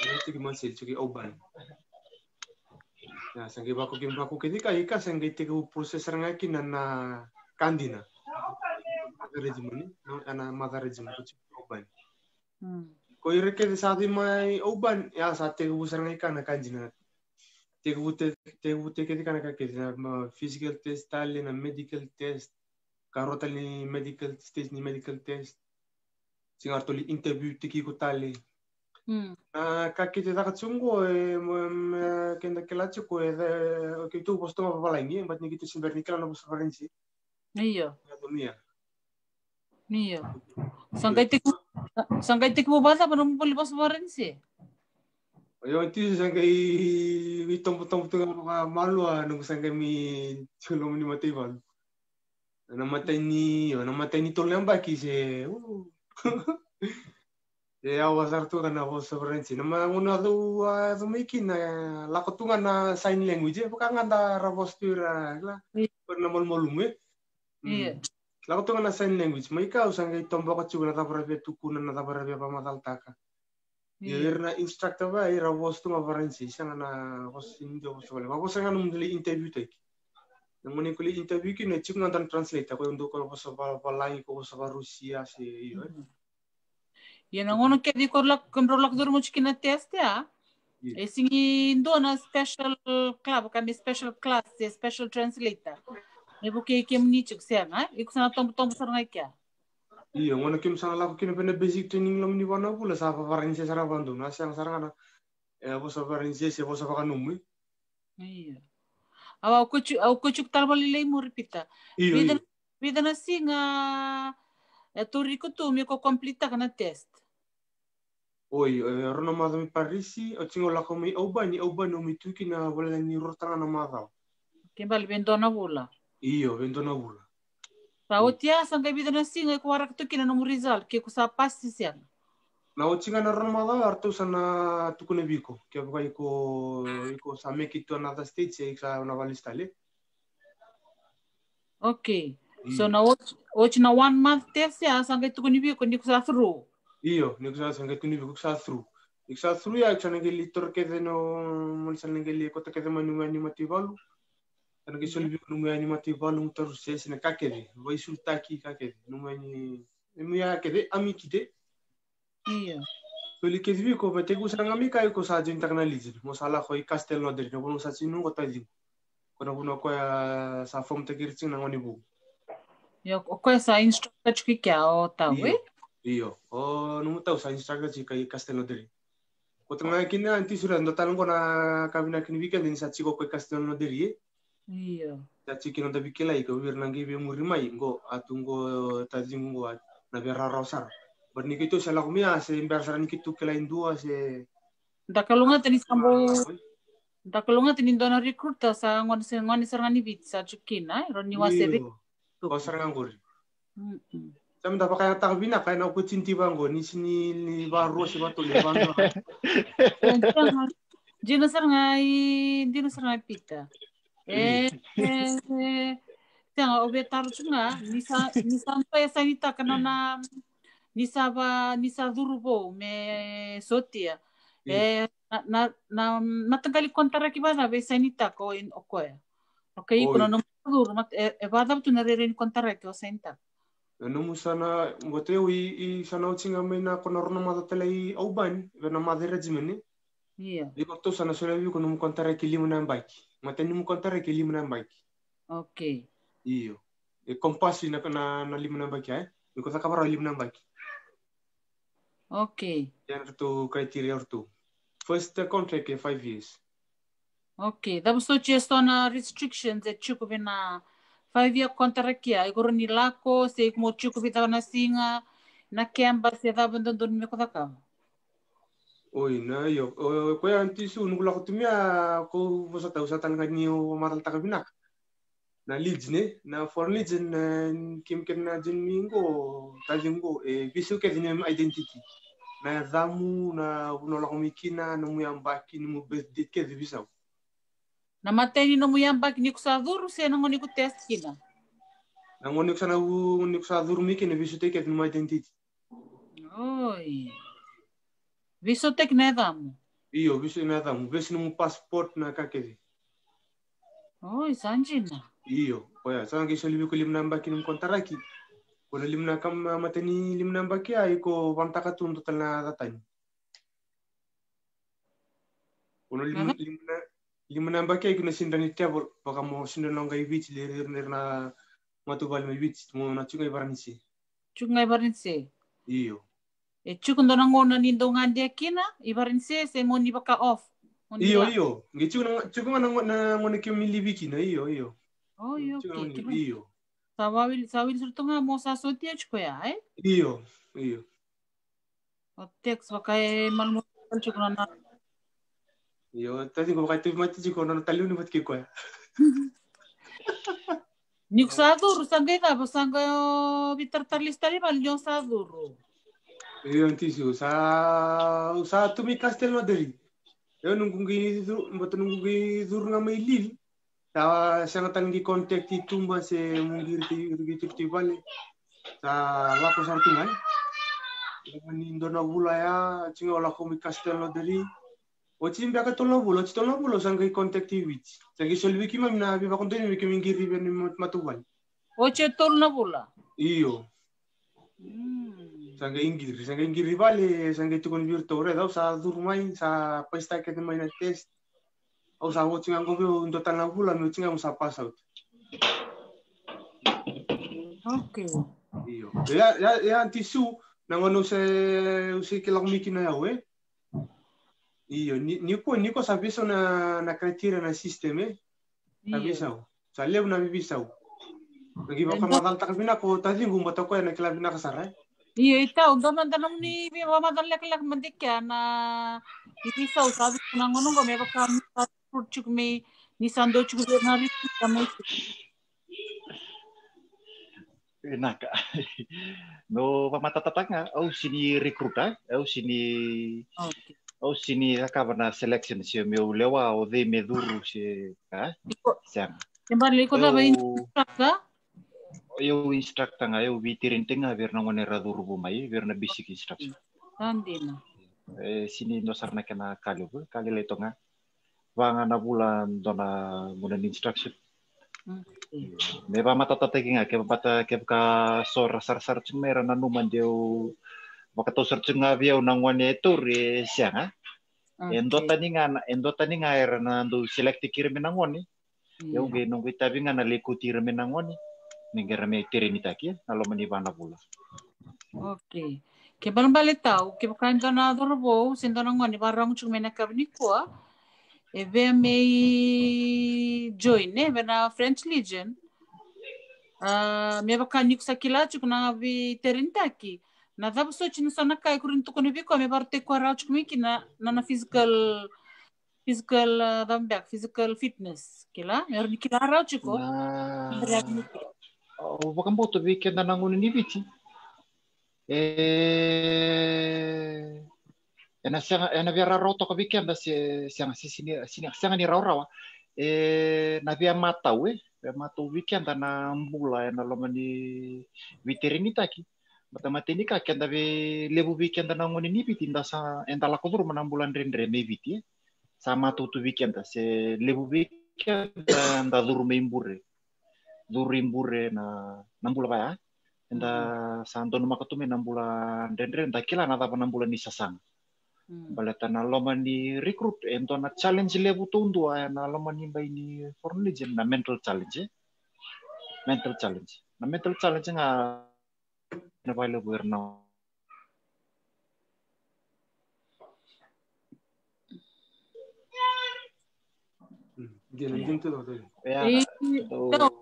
Nanti masih cuki oban. Nah, sangi baku ketika ika sangi tiga proses sarangai na kandina. Regiment no ana mata regiment ko cuki oban. Ko ireke saat mai oban ya saat tiga sarangai kana kanjina. Tiga ketika nak physical test tali na medical test karo tali medical stage ni medical test singar toli interview tiki ko tali kakite takat sunggo kenda kelacu ko kitu posto apa lagi bat ni kita simber nikla na posto forensi Iya iya sangkai tiku basa pa nung puli posto forensi Yo itu sangkai tombo tengah malu nung sangkai mi culung ni mati bal. Nama tani tolong baki se. Ya wasar tu kan aku sebenarnya. Nama una tu mikin na lakotungan na sign language. Bukan anda rapostura lah. Pernah malum Iya. Lakotungan na sign language. Mereka sangkai tombo kecil na taparabe tukunan na taparabe pamatal taka. Irna instructor ba ira was tu maparensi sana na was indo was wala was nga nung dili interview tay nang mani kuli interview ki na chuk ngan translate ako yung ko was pa langi ko sa Rusia si iyo Yan ang unang kaya di kontrolak duro mo chikina test ya singi indo na special club kami special class special translator ibu kaya kim ni chuk siya nga iku sana tombo sarangay kya Iya, ngono kim sana laku kini pena basic training lam ni wana pula sa paparensi sa rabandu na siyang sarangana was paparensi se was pakanumi Iya. Au kucuk talbalilay mo ripita. Vida na singa turi ko tu mi ko complete ka na test. Oi, rona mata mi parisi, o tingo la ko mi oban no mi tuki na wala ni rotanga na mata. Kimbal bendo na bula. Iyo, bendo na bula. Pautia sangkai bida na singa ko warak tu kina no result ke ko sa pasti siang. Na ochinga na ramada artu sana tukune biko. Ke buka iko sa make it to another stage sa na valistale. Okay. So na watch na 1 month test ya sangkai tukuni biko ni ko sa through. Iyo, ni ko sa sangkai tukuni biko sa through. Iksa through ya iksa nangeli tor ke no mulsa nangeli ko te ke manu animativalu. Ana ke solvi ko no animativalu tor se sina kakede. Vai sultaki kakede. No mani ya kede amikide. Iya. Soli kedvi ko mate ko sarang ami kai ko sa jin technology. Mo sala ko i castel no der no sa sinu ko taji. Ko na kuno ko ya sa form te girching na ngoni bu. Yo ko sa instructor chiki kya o tawe. Iyo. O no tau sa instructor chiki kai castel no der. Ko tanga kina anti sura ndo tanong ko na kabina kini weekend ni sa chiko ko castel no der ye. Iya. Ta chiki no da bikela ko wir nangi be murimai ngo atungo taji ngo na berra rosar. Bernikito sa lakumia se imbersaran kitu kelain dua se Dakalunga tani dona recruiter sa ngon sarangani bit sa chukina roni wasebe. Ko sarang ngori. Sam da pakaya tak bina kaya na opportunity bango ni sini ni baru si bato le bango. Dino sarangai pita. Tanga obetar chunga nisa ya sanita kanona nisa durubo me sotia. Na matagali kontara kibada be sanita ko in okoya. Okay, kuno no dur mat evada tu na rere kontara ko sanita. No musana boteu i sana uchinga mena konorno mata telai auban na madera jimene. Iya. Iko to sana sore vi kuno kontara ki limu na bike. Mata ni kontara ki limu na bike. Okay. Iyo. E kompas na limu na bike Iko ta kabara limu na bike. Okay. Yan to criteria orto. First contract 5 years. Okay. Tapos to na restrictions at chuko na 5-year contract ya. Igoro ni lako se mo chuko bita na singa na campus ya da bandon me ko ka. Oi na yo. Ko ya anti su nugula ko tumia ko bosata usatan kani o maral takabinak. Na leads ne na for leads kim na jinmingo tajingo bisu ke dinem identity. Na damu na unola komikina na muyambaki ni mo birthday ke bisa. Na mateni no muyambaki ni kusaduru se na ngoni ku test kina. Na ngoni kusana ni kusaduru miki ne bisu ke dinem identity. Oi. Bisu tek na damu. Iyo bisu na damu bisu no passport na kakedi. Oi sanjina. Iyo, oya, sasa ngisho ko limna mbaki nim kontaraki. Kono limna kam matani limna mbaki ay ko vantaka tun total na datany. Kono limna mbaki ay ko nasindani table baka mo sindano ngai beach ler na matubal me beach mo na chungay baranisi. Chungay baranisi. Iyo. E chukundo na ngona nindongan dia kina ibaranisi se mo ni baka off. Iyo. Chukunga na ngone kimilibiki na iyo. Oh, okay. Iyo. Sawil surto nga mo sa sotia chko ya, Iyo. O text wakay malmo chko na. Iyo, tadi ko kay mati chko na taliw ni matki ko ya. Nik sadur sangay ta basanga bitar tarlistari mal yon sadur. Iyo antisu sa tumi castel madari. Yo nunggungi dur nga may lil. Sa sangat tangi kontak ti tumba se mungir ti bale sa lako sartungan ni ndona bula ya chinga wala ko mi castello dari o chimbe ka tolno bulo sangai kontak ti wich sangai solvi ki mam na biba konteni mi mingir ri ben matubal o che tolno bula iyo sangai ingir bale sangai tukon virtore da sa durmai sa pesta ke mai na test. O sa wo chinga ngo bio ndo tana bula no chinga musa pass out. Okay. Iyo. Ya antisu nangono se kila kumiki na yawe. Iyo niko sabiso na criteria na system Sabiso. Sa lew na bibisaw. Nagiba ka madal takabina ko tadi ngumba ko na kila bina kasara. Iyo itaw gaman tanong ni biba madal lak mandikya na ibisaw sabi ko nangono ko may baka chuk me ni sando chuk na rin kami. Naka. No pamatatatanga au sini recruta au sini Okay. au sini akaba na selection si meu lewa o de meduru si siang. Kembali ko ba instructor? Eu instructor nga eu vitirintenga ver na ngone raduru bumai ver na basic instruction. Andina. Sini no sarna kana kali letonga. Vanga na bulan dona munan instruction. Meba matatategi nga kebka sor sar cumera na numan deu bakato sar cunga biau nang wane turi sianga. Endota ni nga era na do select kirme nang wane. Eu ge nung itabi nga na likuti kirme nang wane. Ningera me tirinitaki nalo manibana bula. Okay. Kebalang balik tau, kebakan dona dorbo, sindona ngoni barang cuma na kabni ko. Eve may join na French Legion. Me bakan yuk sakila cuk na bi terintaki. Na dab so chin sana kai kurin to kono bi ko me barte ko ra cuk miki na physical physical fitness kila mer ni kila ra cuk ko. Bakan boto weekend na ngoni ni biti. Ena via roto ka weekend siang ni rawa. Na via matau matau weekend na mbula na lomani viterinitaki. Matematika ka kenda ve lebu weekend na ngoni ni biti nda sa endala ko dur manang bulan rendre me biti. Sama tu weekend se lebu weekend nda dur me imbure. Durimbure na nambula ba ya. Enda santo no makatume nambula rendre nda kila na tapa nambula ni sasang. Balata na loman ni recruit ento na challenge level tundu na loman ni bay ni foreign legion na mental challenge nga na bay level na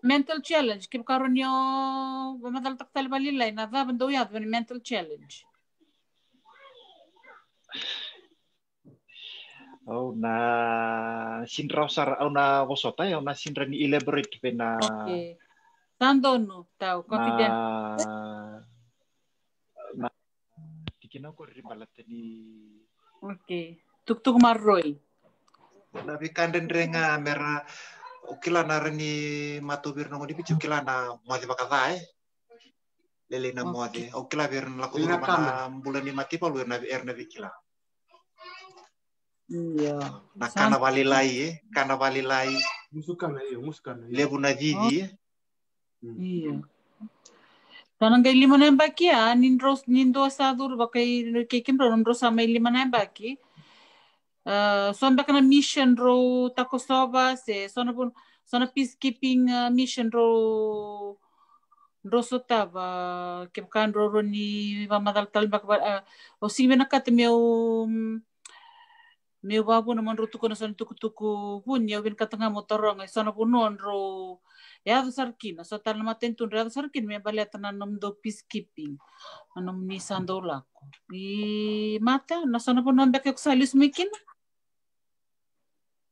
mental challenge kim karon yo madal taktal balilay na da bando yad mental challenge. Oh na sinrausar au na wasota ya na sinra ni elaborate pena. Okay. Tandonu tau confident. Na tikina ko ribalat ni. Okay. Tuk marroy. Na bikanden renga mera ukila na reni matubir na ngodi bicu ukila na moade bakadai. Lele na moade. Ukila bir na lakudura na bulan ni mati palu na na bikila. Iya. Na kana balilai. Musukan. Lebu na didi. Iya. Tanang kay lima na baki nindo asadur bakay kekim ro sama lima na baki. Sombe kana mission ro takosova se sona peacekeeping mission ro sotava kepkan ro ni mamadal talbak o sime na kat meu babu naman ro tuko na son tuku punya bin katanga motorong sona punon ro ya sarkin so tal matentun ya sarkin me baleta na do peacekeeping anum ni sandolako i mata na sona punon bek salis mikin.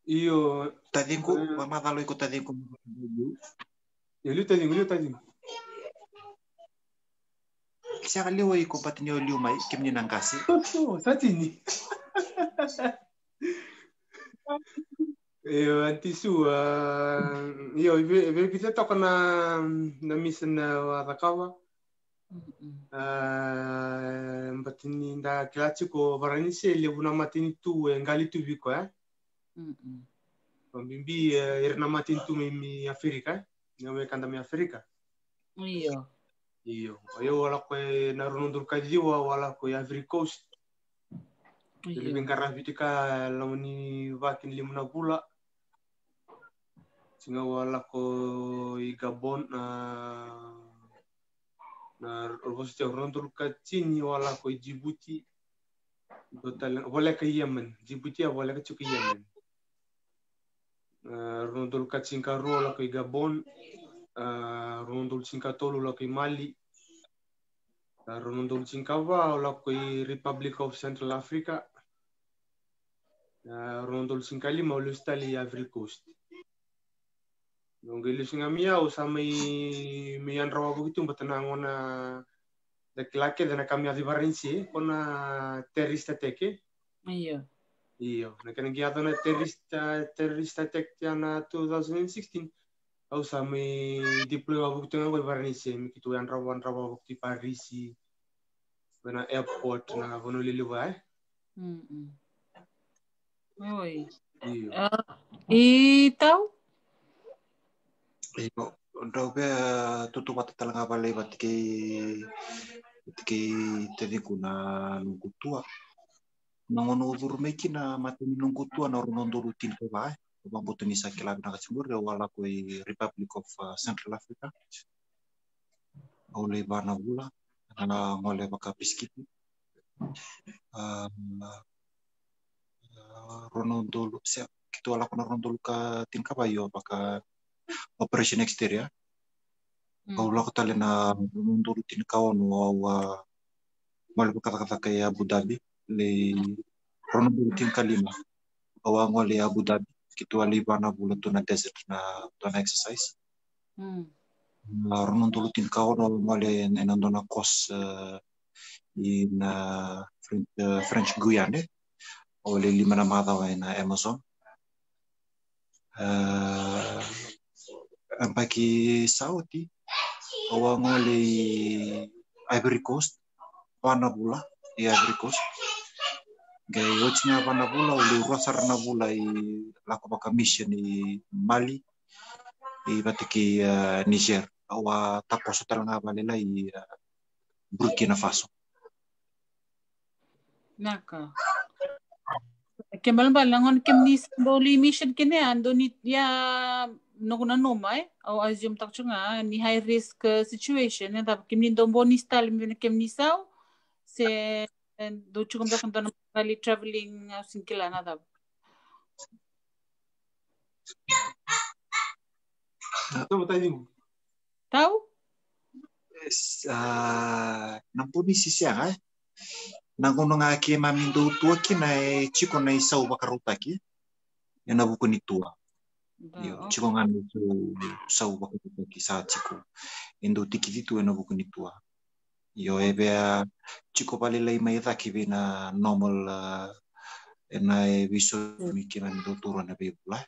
Iyo tadinku mamadalo iko tadinku. Liu tadinku. Siya liwa iko patinyo liu mai kimni nang kasi. Satini. Iyo antisu iyo bisa toka na misa na warakawa. Batini nda kilachi ko baranise lebu na matini tu ngali tu biko Bimbi irna matin tu mi Afrika, ngawe kanda mi Afrika. Iyo. Ayo wala ko narunundur kajiwa wala ko Ivory Coast. Jadi bengkara bitika lamani vakin limuna gula. Singa wala ko Gabon na rosti runundur kacini wala ko Djibouti. Total wala ka Yemen, Djibouti wala ka cuki Yemen. Runundul Katsinkaro la kay Gabon, runundul Sinkatolo la kay Mali, runundul Sinkawa la kay Republic of Central Africa, runundul Sinkalima la Ivory Coast. Nung gilis nga miyaw sa may anrawa begitu batanang na laki-laki dan kami adi barinsi kona terrorista teke. Iyo. Iyo, nakanagiyado na terrorista tek na 2016. Au sa may deploy wa begitu nga barinsi mikitu anrawa bukti Parisi. Bana airport na kono liliwa. Oi. Iyo. Itaw? Iyo, ndo be tutu mata talanga balai batiki tadi kuna nunggu tua. Nangono urmeki na mati nunggu tua na ronondo rutin ko ba. Bang botoni sa kilab na katsibur wala ko Republic of Central Africa. Oleh bana bula na ngole baka biskit. Ronondo siap kita wala ko na ronondo ka tin kabayo baka operation exterior. Kaulah ko tali na ronondo rutin kaon wa mali kata-kata kaya Abu Dhabi le ronondo rutin kalima. Awang wale Abu Dhabi kitu ali bana bula tu na desert na exercise. Ronondo rutin kaon wale enando na coast in French Guiana. Oleh 5 mata na Amazon. Ampaki Saudi awang oleh Ivory Coast panabula di Ivory Coast gay wachnya panabula oleh rasar nabula I laku baka mission I Mali I batiki Niger awa tapos talanga balela I Burkina Faso Naka. Kemal balangon kemnis boli mission kene ando ni ya noguna nomai au assume tak chunga ni high risk situation ya dab kemni dombo ni stal mi kemnisau se do chugum dak don kali traveling singkila na dab tahu nampuni sisiang nangono nga ke mamindo tua ki na chiko na isau bakaruta ki yana buku ni tua yo chiko nga no sau bakaruta ki sa chiko endo tiki tu yana buku ni tua yo ebe chiko pale lai mai ta ki na normal ena viso mi ki na ndo turo na be bula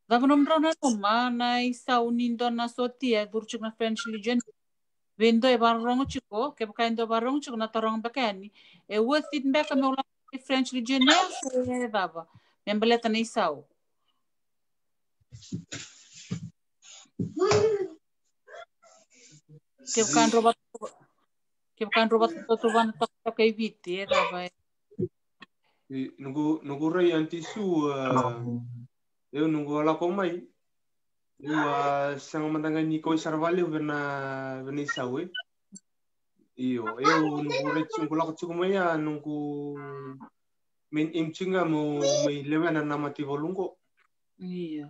Davam rona noma na isau nindo na sotia durchuk na French Legion Vendo e barong chico, que caindo barong chico na torong bacani. E o fit back me ula French Legionnaire se dava. Membeleta na isau. Que kan robat to van ta kai viti dava. Nunggu rai antisu eu nunggu ala komai. Eu sang matangani ko sarvaleu vena isawe. Iyo, eu nunggu recung kula kecung maya nunggu main imchinga mo may lewana na mati volungo. Iya.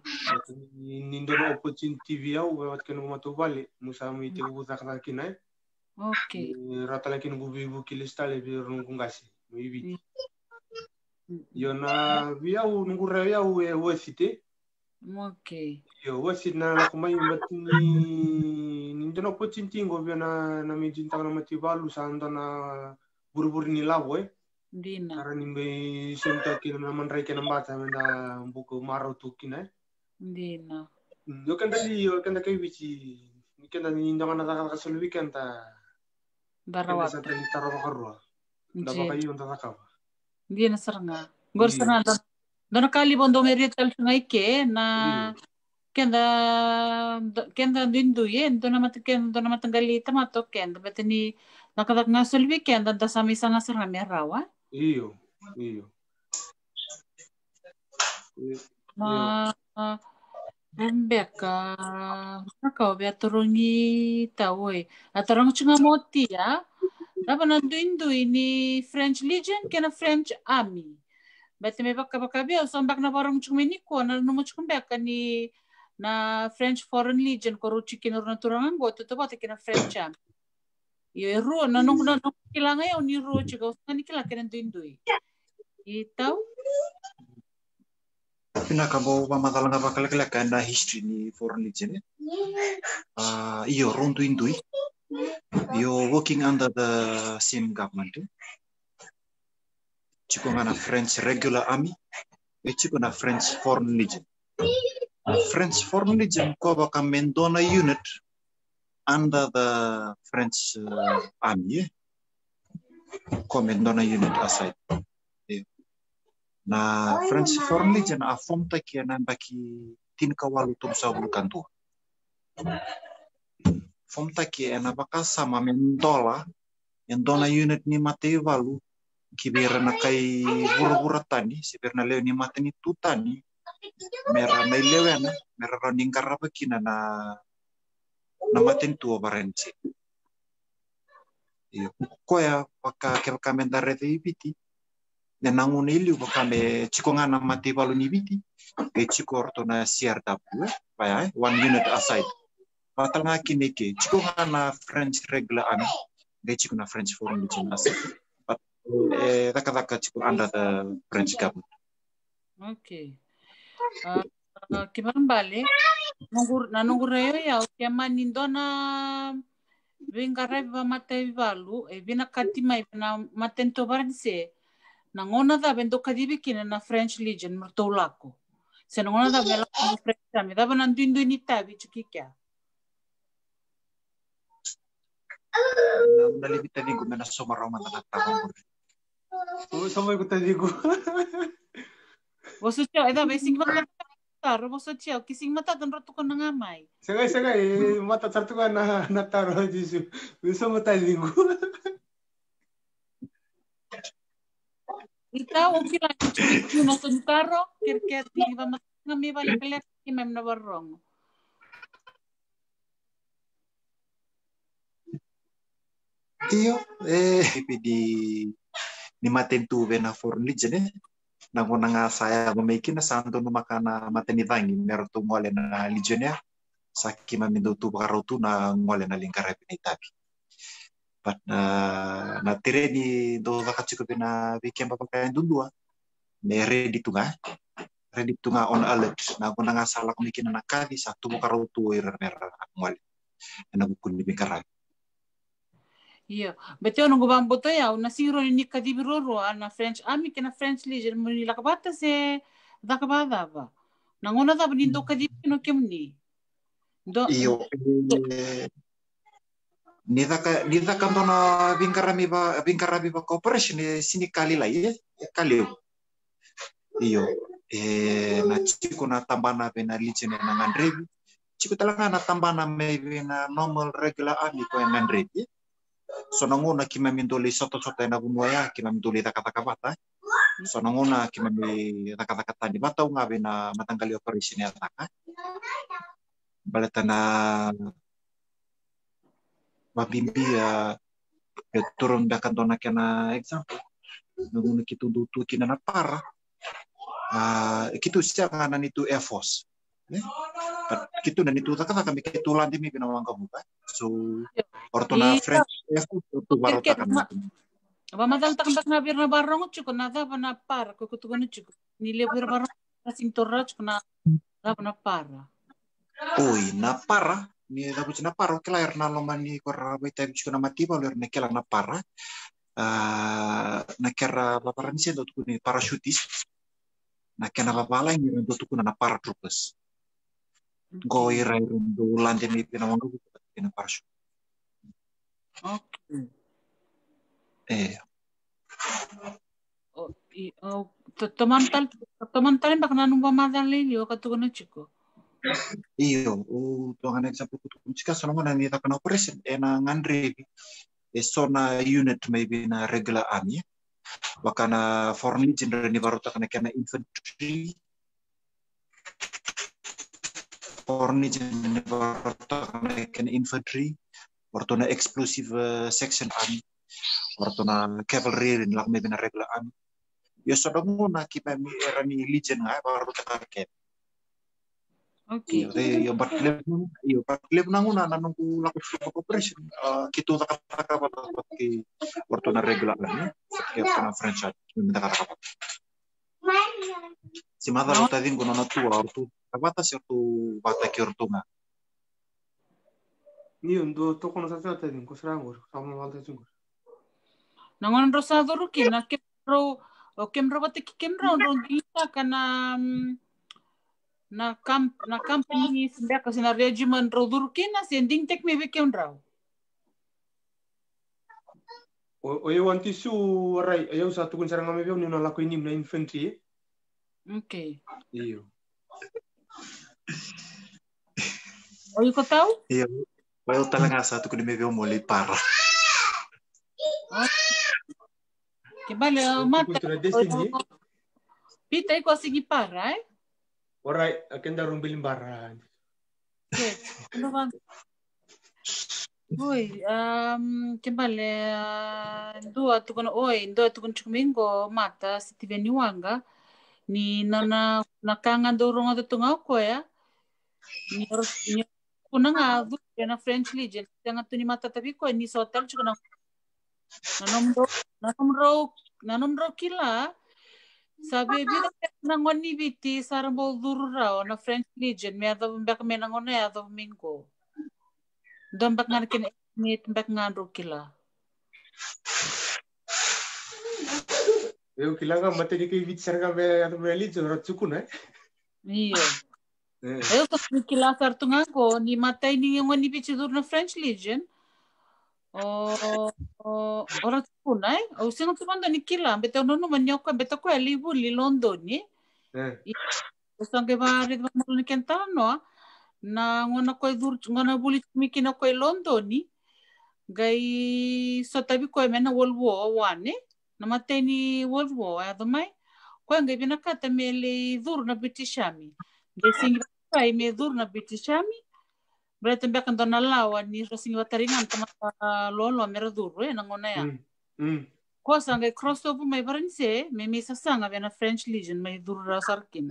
Nindo na opportunity via wat kan mo matubali musa mi te buta kata kinai. Okay. Rata lagi nunggu bibu kilistale bi nunggu ngasi. Bibi. Yo na via nunggu raya wesite. Okay. Yo wasit na lakumay batni nindo na opportunity ngo via na mijinta na matibalu sa anda na buru-buru ni labo Dina. Karena nimbe senta kila naman rai kena bata menda buku maro tu kina. Dina. Yo kan dali bici ni kan dali nindo na nakakasul weekend ta. Darawat. Sa tali taro karua. Daba kayo nda ka. Dina saranga. Gor saranga. Dono kali bondo merital sungai ke na kenda dindu ye dona matanggali tamato kenda betani nakadak ngasul weekend da sami sanga saranga merawa. Iyo. Beka, nakau be turungi tawoi. Atarong chunga moti ya. Dapat nandu ini French Legion kena French Army. Berarti me baka biasa sombak na barang cuma ni ko na numu cuma beka ni na French Foreign Legion ko ruci kena orang turangan go tu bata kena French Army. Yo ru na nung kila ngayon ni ru chiga usani kila kena nandu Itau? Pinakabo pamatalang kapakalakan na history ni Foreign Legion. Iyo runtu indui. Iyo working under the same government. Chiko nga na French regular army. Chiko na French Foreign Legion. French Foreign Legion ko baka Mendona unit under the French army. Ko Mendona unit aside. Na French Foreign Legion a form taki na baki tinkawalu tum sa bulkanto. Form taki na baka sama Mendola Mendona unit ni Matei Valu kibera na kay bura-bura tani sibera na leo ni matani tutani mera na ilewena mera running karaba kina na matin tuo barense. Iyo koya paka kekamendare de ibiti na nangun iliu bakame chiko nga na Matei Valu ni biti ke chiko orto na CRW paya one unit aside matanga kineke chiko nga na French regular army de chiko na French Foreign Legion aside daka chiko under the French government. Okay. Kibambale nanungurayo ya ukiama nindona vingarai va Matei Valu vina katima vina matento baranse nangona da vendo kadibi kina na French Legion mertolako se nangona da vela na French army da bana ndindu ni tabi chukika na libita ni gumena somaroma na tabang. Sama ikut tadi gue. Boso cia eda basing mata taro boso cia kising mata ton rotu kon ngamai. Segai mata satu kan na taro jisu. Bisa mata tadi gue. Ita oki la chuki no ton taro kerker di va ngami balik kelek ki mem na barong. Iyo ni matentu bena Foreign Legion nangona nga saya mamiki na santo no makana matenivangi merto ngole na legionia saki mamindo tu barotu na ngole na lingkara pinitabi but na tireni do vakachiko bena vikemba pakain dundua me ready tunga on alert na ngona nga sala kumikina na kadi satu barotu irera ngole na bukun ni bingkara. Iya, betul nunggu bamboto ya, una siro ni kadibiroro na French army kena French Legion muni lakabata se dakabada ba. Nangona da bnindo kadibino kemni. Do Iyo ni da kantona bingkarabi ba cooperation sini kali la ye kali. Iyo na chiko na tambana bena Legion na ngandrebi. Chiko talaga na tambana me bena normal regular army ko ngandrebi. So nanguna kimamindoli soto-soto na bunwaya kimamindoli takata-kabata. So nanguna kimami takata-kata di bataw nga na matanggali operation ya taka. Balata na mabimbi turun da kantona na example. Nanguna kitundutu kina na para. Kitu siya nga na nito Air Force. Kitu na nito takata kami kitulan di mi pinawang kabuka. So ortona French tu barota kan. Aba madal takambak na bir na barong chuko na da na para ko kutugan chuko. Nile bir barong na sintorra chuko na da na para. Oi, na para ni da buci na para kela erna lomani korra bai tai chuko na Matei Valu erna kela na para. Na kera baparan sendo tu ni parachutis. Na kena babala ni rendo tu na paratroopers. Go ira rendo lande mi pinawang ko na parachute. Okay. Teman-teman bak nanung pamadan lili o katugan chuko. Iyo, tuangan example kutukun chika sonoma na nita kana operation na ngandrebi sona unit maybe na regular army baka na Foreign Legion ni barota kana kana infantry Foreign Legion ni barota kana infantry orto na explosive section army orto na cavalry ni lak maybe na regular army yo sodomo na kipa mi era ni Legion nga barota ka. Okay. Yo batleb nanguna nanungku laku operation kitu taka ki orto na regular army ya kana French minta kata Si mata lo tadi con una tua ortu. Abata si ortu bata ki ortunga. Ni ndo to kono sa tata din ko srango sama walta jungo. Nangon rosa dorukin na kemro o kemro bate kemro ron dita kana na company sembia kasi na regiment ro dorukin na sending tek me be kemro. O eu antisu rai eu satu kun saranga me ni na lako inim na infantry. Okay. Iyo. O iko tahu? Iya. Eu talaga satu kun me veo moli para. Kebale mata. Pita iko sigi para Orai akenda rumbilim baran. Yes. Ano ba? Oi, kebale dua tukun chumingo mata si tiveni wanga ni nana nakanga dorong ato tunga ko ya. Ni kuna nga du na French Legion tanga tu ni mata tapi ko ni sa hotel chuko nanomro kila sabi bida nangon ni biti sarbo durra na French Legion me ado mbak me nangon ya ado mingo dombak ngan kin ni mbak ngan ro kila Eu kilanga mate ni kay bit saranga me ato me ali jora chukuna. iyo eu to kila sar tunga ko ni mata ni ngon ni biti dur na French Legion ora tunai o sino tumanda ni kila beto no manyoka beto ko libu li London ni sange ba rid mo ni kentano na ngona ko dur ngona buli mikina ko London ni gai so tabi ko mena World War 1 ni na mate ni World War adamai ko ngai bina kata mele dur na British Army gai singi pai me dur na British Army berarti mbak kan dona lawa ni singi wataringan tama lolo mera dur na ngona ya ko sange crossover mai baranse me misa sanga bena French Legion mai dur sarkin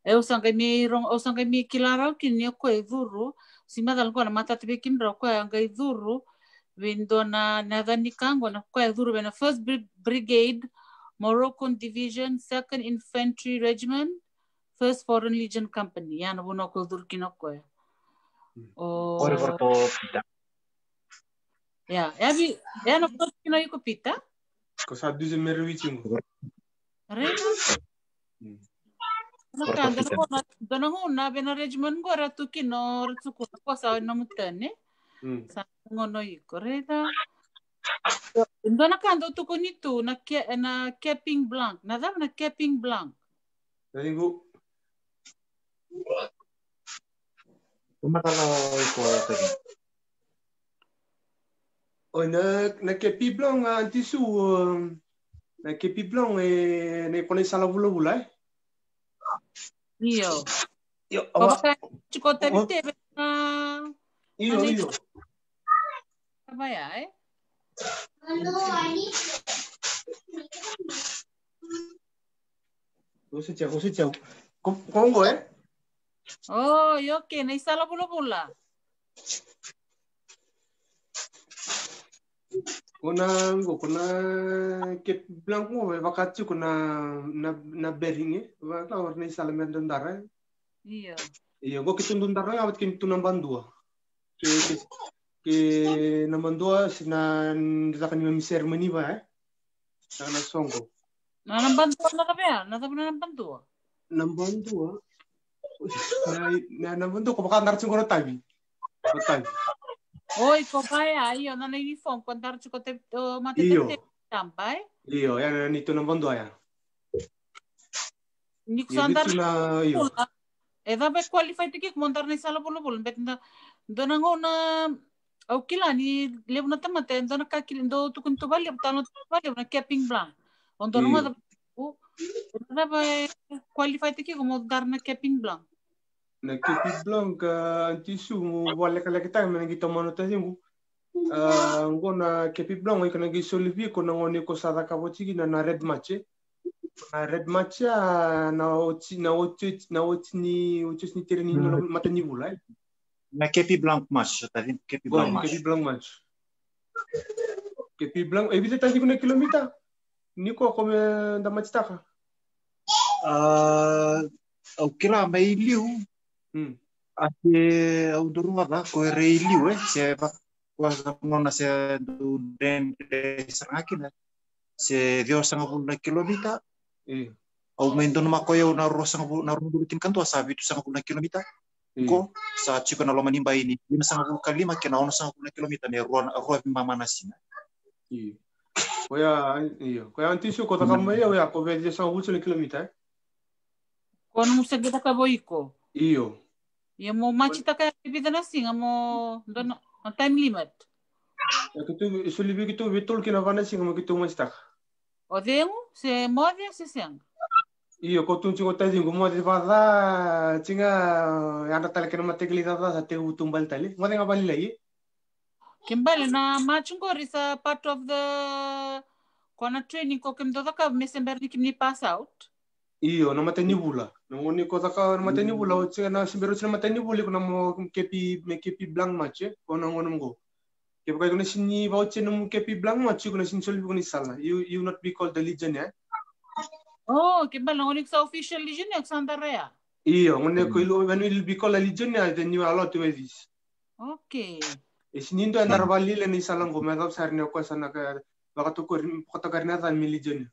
eu sange mi kilara kin ko duru sima dal ko na mata tebe kimbra ko ngai duru vindo na nadani kango na ko duru bena First Brigade Moroccan Division 2nd Infantry Regiment First Foreign Legion Company ya na buno ko dur kinoko Ore vorto pita. Ya na ko kino yuko pita Ko sa duze merwichingo. Rena dona huna bena regiment gora tu kino rutsuku ko sa no mutane sa ngono iko reda dona kando tu konitu na capping blank na capping blank Dalingo Kumatalo iko tadi. O na kepi blanc antisu na kepi blanc ne kone sala bula iyo Yo baka chiko tabite na iyo kabaya Usicau. Kongo oh yo que na sala bula kuna kep blanc mo vakati na beringe va la orne sala mendandara iyo go kitundundara awat kin tunambandua ke namandua sina ndakan mi ceremony ba na songo nanambandua na kabaya nanambandua nambandua ko baka ndar chungoro tabi Oi, kobaya, iyo na uniform kontar chuko te matete tampai. Iyo, yan nito ng bando ya. Ni kusandar eda be qualified ki montar ni sala bolo bet na dona ngona au kila ni lebna tamate dona ka kilindo tukun to bali tano bali na capping blanc. On dona ngada eda be qualified ki montar na capping blanc. Na kepi blanc antisu wala kala kita men kita monotasi ngona kepi blanc ikana gi solivi ko ngoni ko sada kaboti na red match na oti ni terni no matani bulai Na kepi blanc match tadi kepi blanc match kepi blanc evita tadi kuna kilomita niko kome da match taka Au kira mai liu. Ate au durunga da ko re liu se kuasa ngona se du den serangakina se 2,5 kilomita. Au main dono makoya na rosa na rundulutin kan tu asabi tu 1,5 kilomita. Ko sa chiko na loma nimba ini 5,5 kena ono 1,5 kilomita ne ruan mama nasina. Koya antisio kota kamaya ya ko vedi 1,5 kilomita. Kono musa kita ka boiko. Iyo. Ya mo machita ka bibida na singa mo dono time limit. Ya kitu isulibi kitu betul kina vana singa mo kitu machita. Odengu se mode se sang. Iyo ko tunci ko tadi ngo mode vada tinga anda tali kena matekli tata sa te utumbal tali. Mo nga bali lagi. Kimbali na machungo is a part of the kona training ko kim doda ka mesember ni kimni pass out. Iyo na mateni bula. Nangoni ko taka na mateni bula o tinga na simbero sina mateni buli ko na mo kepi blank match ko na ngono ngo. Kaya kaya kuna sini voucher na mo kepi blank match ko na sinsoli ko ni sala. You not be called the legion ya. Oh, kimbali ngoni sa official legion ya Sandarea. Iyo ngone ko when will be called a legion ya then you are allowed to wear this. Okay. Isnindo andar bali le ni salang ko medap sarne ko sana ka baka to ko karina tan milijon.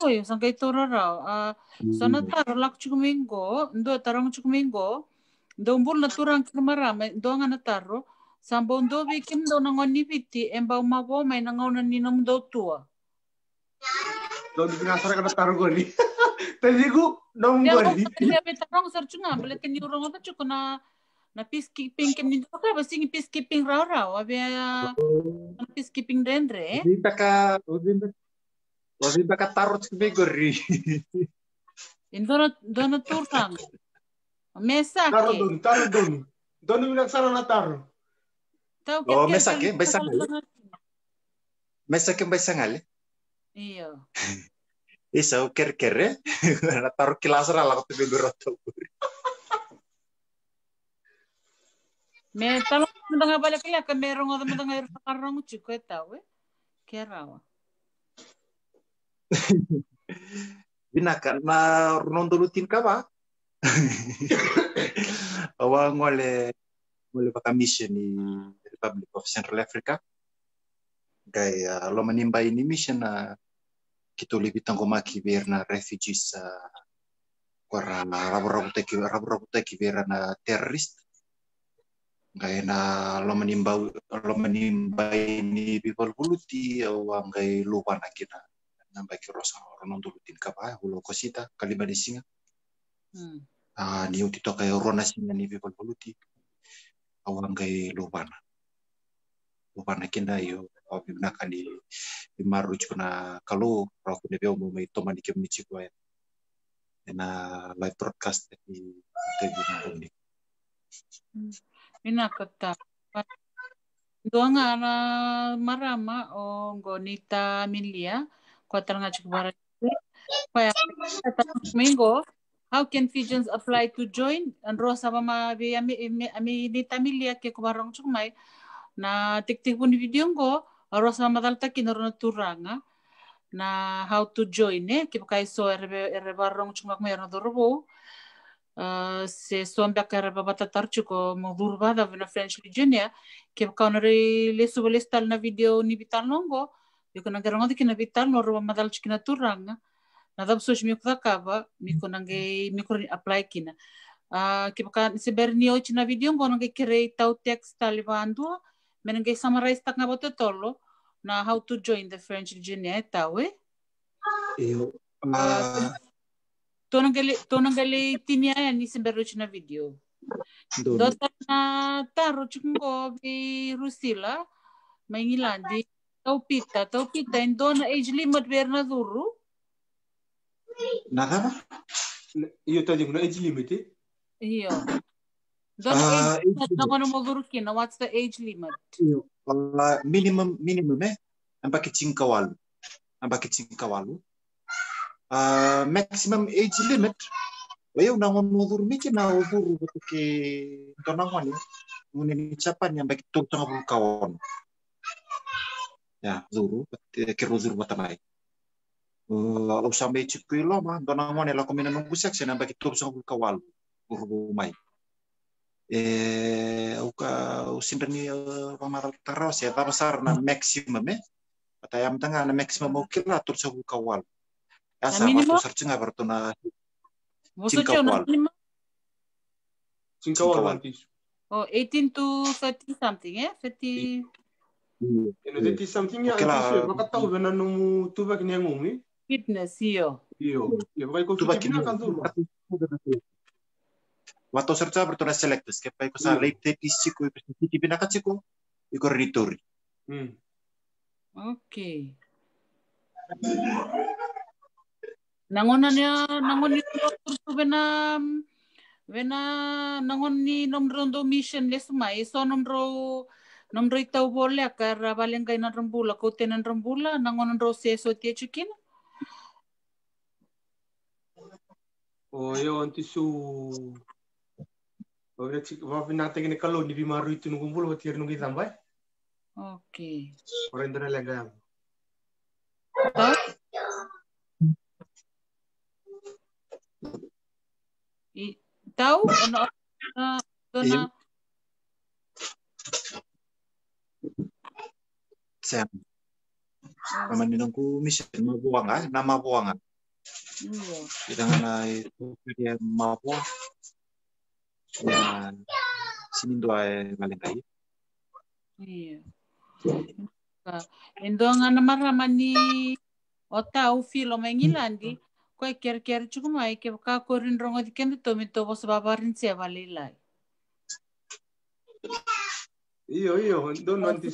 Oy, sangkay torara. Sana taro lak chukumingo, ndo tarang chukumingo. Ndo umbul na turang marame, ndo nga na taro. Sambo ndo bikim ndo nangoni piti, emba umabo may nangauna ninam ndo tua. Do di pinasara ka taro ko ni. Tadi ko dong bali. Dia betarong sarchunga, balikan ni urang ata chukuna na peacekeeping kim ni ka ba sing peacekeeping raw abia peacekeeping dendre Odinta ka tarot ke gori indona turang mesa ke taro don minak sana na taro mesa ke besangale iyo isa kerkere na taro kilasra la ko be goroto me talo mendanga balik ya ke merong ada mendanga ir karang chiko tawe kerawa binaka na runondolutin ka ba awa ngole baka mission ni Republic of Central Africa gaya lo manimba ini mission na kito libitang komaki berna refugees kora rabu-rabu teki berna terrorist gaya na lo manimba ini people buluti awang gay lupa na kina nambay kirosa runondolutin ka ba hulo kosita kalima di singa ni utito kay rona singa ni people buluti awang gay lupa na kina yo bibnaka ni bimaru na kalau rako ni beo mo may toman ikim ni chikwa na live broadcast di TV ni minakata doanga na marama o gonita milia kwatanga chukbara kaya mingo how can Fijians apply to join and rosa mama ami nita milia ke kubarang chukmay na tiktik pun video ko rosa madalta kinoro turanga na how to join kaya so erbe barong chukmak mayroon dorobo se sombia kare babata tarchuko mo burbada na French Legion ke kaunare le subelestal na video ni vital nongo yuko na garango dikina vital no roba madal chikina turanga na dab soch mi kaba mi konange mi ko apply kina ke kan se bernio china video ngo nange kere tau text talibandu menenge summarize tak ngabote tolo na how to join the French Legion tawe iyo tonangale tinia ni sembero na video. Dota na taro chungo bi Rusila Mangilandi taupita indona age limit berna duru. Nada ba? Iyo tadi kuna age limit Iyo. Dona age limit na kono mo duru kina what's the age limit? Iyo. Minimum ambaki cingkawalu. Maximum age limit wayo na ngono miki na uduru ke tonangwan ngune capan yang bagi tung tengah kawan ya zuru ke zuru batamai Usame chikuilo ma dona ngone la komina nungu section na baki top song kawal urbu mai. Uka usindani pamaral taros ya pasar na maximum atayam tanga na maximum ukir na tur song kawal. Asa minimum? watu search nga bertuna Você tinha Cinkawal. mínimo? Cinkawal antes. Oh, 18 to 30 something, eh? 30... No 30 something ya antes baka tahu bena numu tuba kini ngumi. Fitness, iyo. Iyo. Ya baka ko Tuba fitness kini kan tu. Watu search bertuna selectus ke pai ko sa late pisiku pisi pinakatsiko iko ritori. Okay. Nangon ni tu bena nangon ni nomro do mission lesma so nomro itau boleh akar baleng kai nan rambula ko tenan rambula nangon ro se so tie chikin. Oh yo anti su Oke, va finate che ne callo di bimaru itu nunggumpul buat tiar nunggu tambah. Okay. Orang itu lega. Tahu? Tahu? Dona. Sam. Pamaninku mission mabuanga, nama buanga. Iya. Kita ngana itu dia mabuang. Ya, sini dua Valentine. Iya. Endonga namaramani ota u filo mengilandi ko ker chukuma ke ka korin rongo dikende to mito bos babarin se valilai. Iyo, don nanti.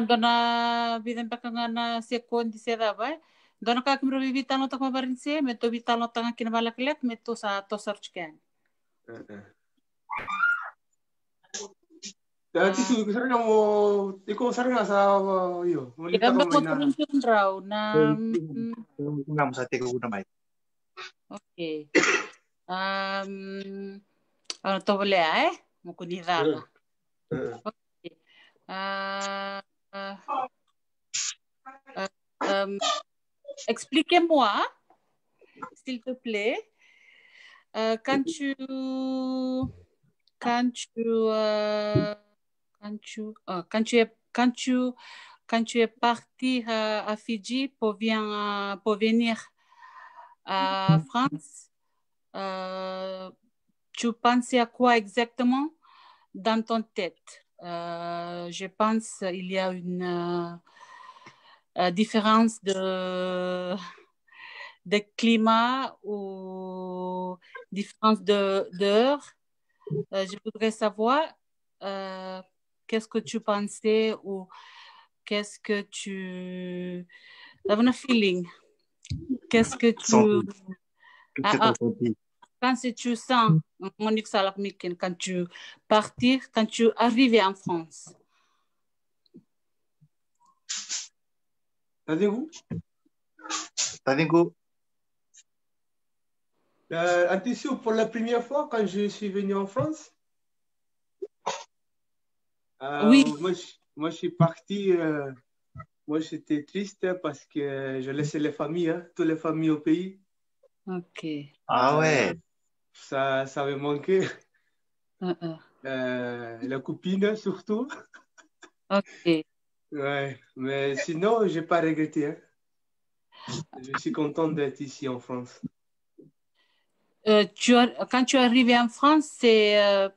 Dona biden pakangana sekon di seda bai. Dona ka kimro vitano tak babarin se meto vitano tanga kinabalak lek meto sa to search kan. Nanti su sering mau iko sering sa iyo. Kita mau turun raw na Ngam sa teko kuna mai. Okay. Ano to boleh mau kunirala. Okay. Expliquez-moi, s'il te plaît, quand tu es parti à Fidji pour venir à France, tu pensais à quoi exactement dans ton tête? Je pense il y a une différence de climat ou différence d'heure. Je voudrais savoir qu'est-ce que tu pensais ou qu'est-ce que tu avais un feeling. Qu'est-ce que tu quand tu sens Monique Salakmikin quand tu arrives en France. Tadi pour la première fois quand je suis venu en France. Oui. Moi, je suis parti. Moi, j'étais triste parce que je laissais les familles, toutes les familles au pays. Ok. Ah ouais. Ça me manquait. La copine surtout. Ok. Ouais, mais sinon, j'ai pas regretté. Hein. Je suis content d'être ici en France. Quand tu es arrivé en France, c'est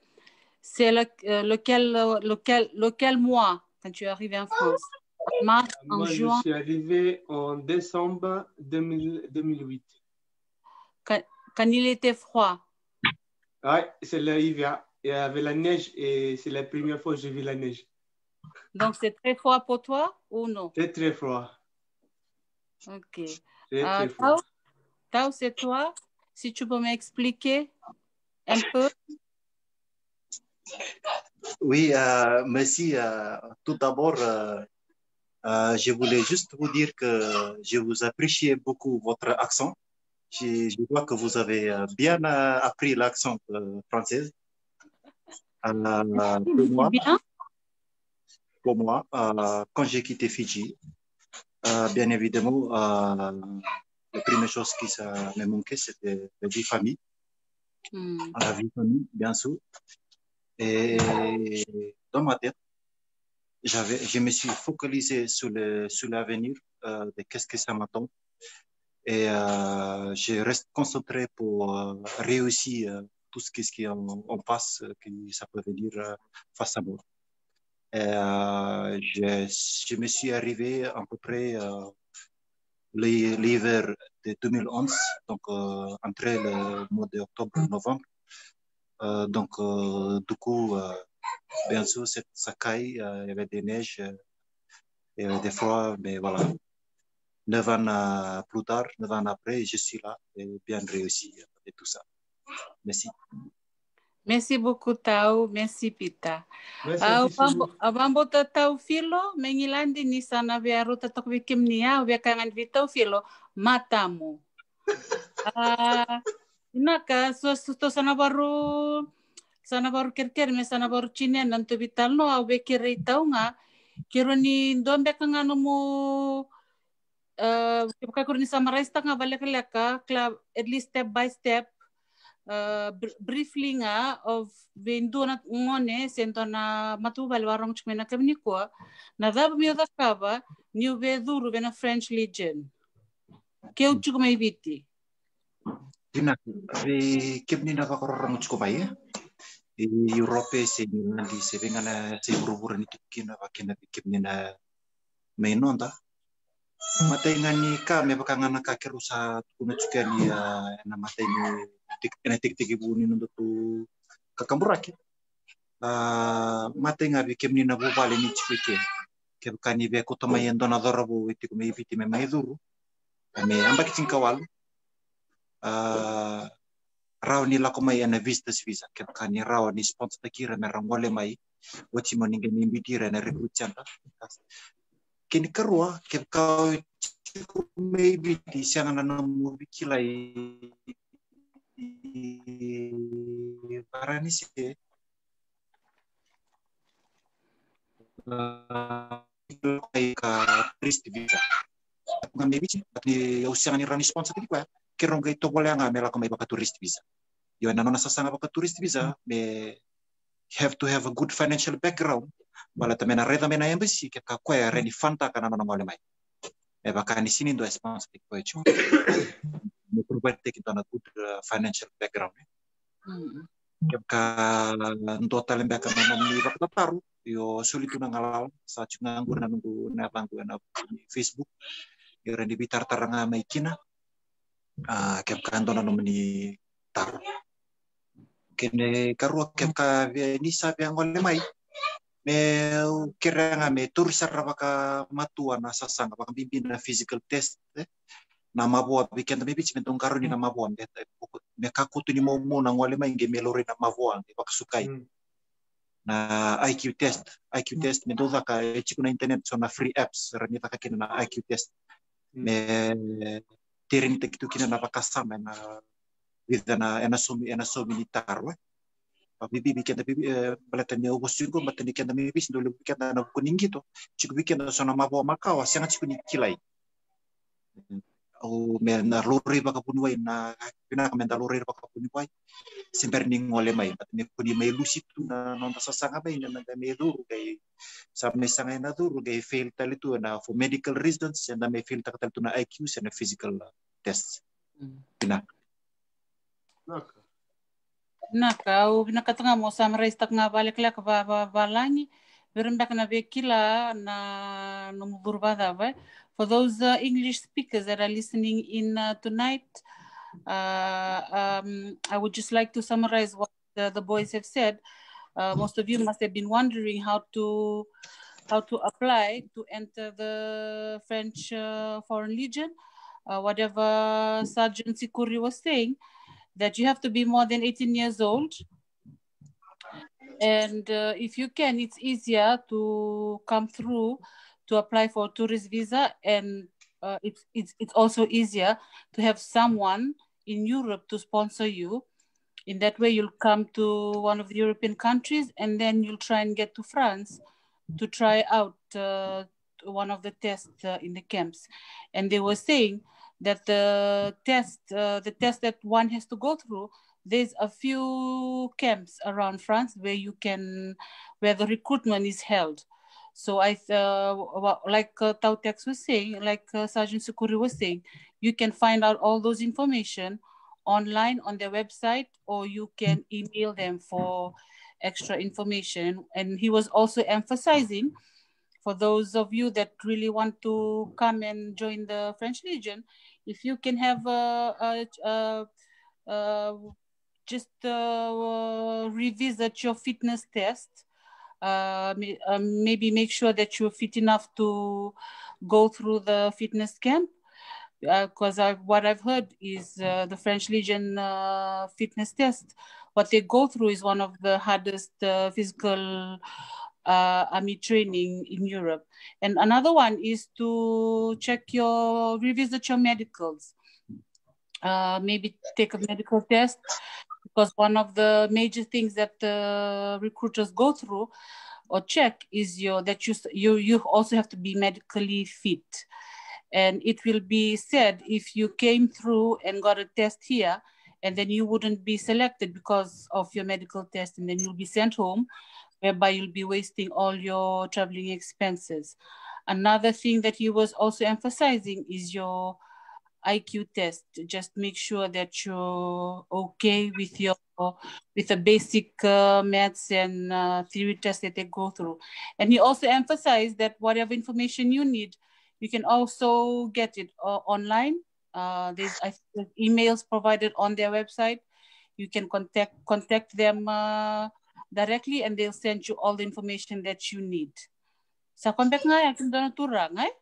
lequel mois quand tu es arrivé en France? En mars, en juin? Je suis arrivé en décembre 2008. Quand il était froid? Oui, c'est l'hiver. Il y avait la neige et c'est la première fois que j'ai vu la neige. Donc, c'est très froid pour toi ou non? C'est très froid. Ok. Très froid. Tao, c'est toi? Si tu peux m'expliquer un peu? Oui, merci. Tout d'abord, je voulais juste vous dire que je vous apprécie beaucoup votre accent. Je vois que vous avez bien appris l'accent français. Pour moi, quand j'ai quitté Fidji, bien évidemment, La première chose qui m'a manqué, c'était la vie famille. La vie famille, bien sûr. Et dans ma tête, je me suis focalisé sur l'avenir, de qu'est-ce que ça m'attend. Et je reste concentré pour réussir tout ce qui est en passe, que ça peut venir face à moi. Et je me suis arrivé à peu près l'hiver de 2011, donc entre le mois d'octobre et novembre. Donc, du coup, bien sûr, ça caille, il y avait des neiges, il y avait des froids, mais voilà. 9 ans plus tard, 9 ans après, je suis là et bien réussi et tout ça. Merci. Merci beaucoup, Tau. Merci, Pita. Abambo Tau Filo, mengilandi ni sana viaru tatok vikim niya, viakangan vitau Filo, matamu. Inaka, so sana baru kerker, me sana baru China, nanto vital no, au bekiri tau nga, kiro ni dombe kangano mo, ni summarize ta nga balik club, at least step by step, briefly nga of vendo na ngone sento na matubal warong chmena kamni ko na dab mi da kaba new veduru na French Legion ke uchu ko may biti Dinak ve kebni na bakorong chko bay Europe se nandi se vengana se burubura ni tukina bakena kebni na may nonda matay nga ni ka me bakangana ka kerusa kuna chukani na matay ni tik ibu ni nundu tu kakamburaki matay nga bikem ni nabu bale ni chike ke bakani be ko tamayen dona dorobu iti ko me ipiti me maiduru me ambaki tinkawal raw ni la ko may na visitors visa ke bakani raw ni sponsor takira me rangole mai wati mo ninge ni mbitira na recruit chanta kini karua ke ka maybe di siang na mo bikilay parani sih ka tourist visa ngambil bici di usiang ni rani sponsor tadi kwa kerong ga ito boleh ngamela ko may baka tourist visa yo na nona sasanga baka tourist visa me have to have a good financial background wala tamena reda mena embassy ke ka kwa reni fanta kana nona ngole mai e baka ni sini ndo sponsor tadi kwa chu me provide kita na good financial background ka ndo talembe ka nomni bakta taru yo sulitu na ngalal sa chungangur na nunggu na bangku na Facebook yo rendi bitar taranga mai kina kem ka ndo na nomni taru kene karua kem ka ni sabi angole mai me kira nga me turisar baka matua na sasanga baka bimbin na physical test na mabua bikin tapi bici mentong karuni na mabua me kakutu ni mo na ngole mai nge melori na mabua nge baksukai na IQ test me doza ka chiku na internet so na free apps rani taka kina na IQ test me terin tekitu kina na bakasama na with na ena so militar we bibi bikin tapi balatan ni obos juga batani kina me bis dulu bikin na kuning gitu chiku bikin so na mabua makawa sangat chiku ni kilai o me na lori baka punuai na pina kamenta lori baka punuai semper ning ngole mai bat me kuni mai lusitu na nonta sasanga mai na me duru kay sa me sanga na duru kay fail talitu na for medical reasons and me fail talitu na IQ and physical tests pina naka o binakatanga mo summarize tak nga balik la ka balangi berembak na bekila na numuburbada ba. For those English speakers that are listening in tonight, I would just like to summarize what the boys have said. Most of you must have been wondering how to apply to enter the French Foreign Legion. Whatever Sergeant Sikuri was saying, that you have to be more than 18 years old. And if you can, it's easier to come through to apply for a tourist visa, and it's also easier to have someone in Europe to sponsor you. In that way, you'll come to one of the European countries, and then you'll try and get to France to try out one of the tests in the camps, and they were saying that the test that one has to go through, there's a few camps around France where the recruitment is held. So like Tautex was saying, like Sergeant Sukuri was saying, you can find out all those information online on their website, or you can email them for extra information. And he was also emphasizing, for those of you that really want to come and join the French Legion, if you can have just revisit your fitness test, maybe make sure that you're fit enough to go through the fitness camp. Because what I've heard is the French Legion fitness test, what they go through is one of the hardest physical army training in Europe. And another one is to revisit your medicals. Maybe take a medical test, because one of the major things that recruiters go through or check is that you also have to be medically fit. And it will be said if you came through and got a test here, and then you wouldn't be selected because of your medical test, and then you'll be sent home, whereby you'll be wasting all your traveling expenses. Another thing that he was also emphasizing is your IQ test. Just make sure that you're okay with the basic maths and theory tests that they go through. And he also emphasized that whatever information you need, you can also get it online. There's emails provided on their website. You can contact them directly, and they'll send you all the information that you need. Sa kontak nga yakin doon turang ay?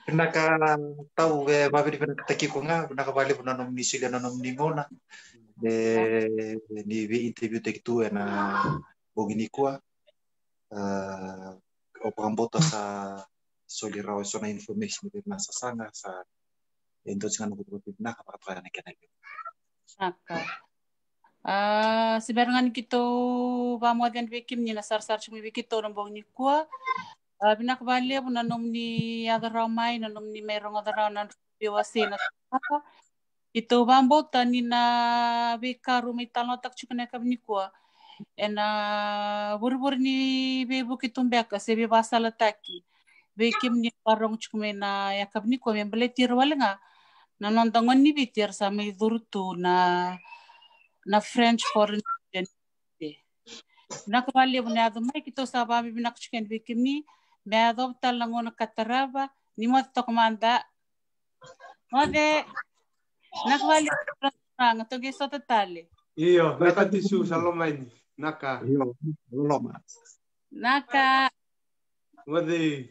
Pinaka-tau mabili pinakataki ko nga, pinakabali po nanom ni sila nanom ni Mona. Ni interview tekitu na bogini ko o pangambota sa soliraw so na information na sa sanga sa endo nga nagpuputid na kapakapaya na kanay. Sebenarnya kita vamos bikin ni nasar-sar cumi kita orang bogini ko. Binakbali po nanom ni adaraw may nanom ni mayroong adaraw na biwasi na ito bambo tani na bikaru may talotak chukana kabni ko en burbur ni bebo kitumbeka se be basala taki be kim ni parong chukume na yakabni ko me bletir wala nga nanondangon ni bitir sa may durtu na French foreign nakabali po na adamay kito sa babi binakchuken be kim ni me adopta lango na kataraba ni mo to komanda ode nakabali ang to geso totale iyo nakatisu salomay naka Loma. Naka. Wadi.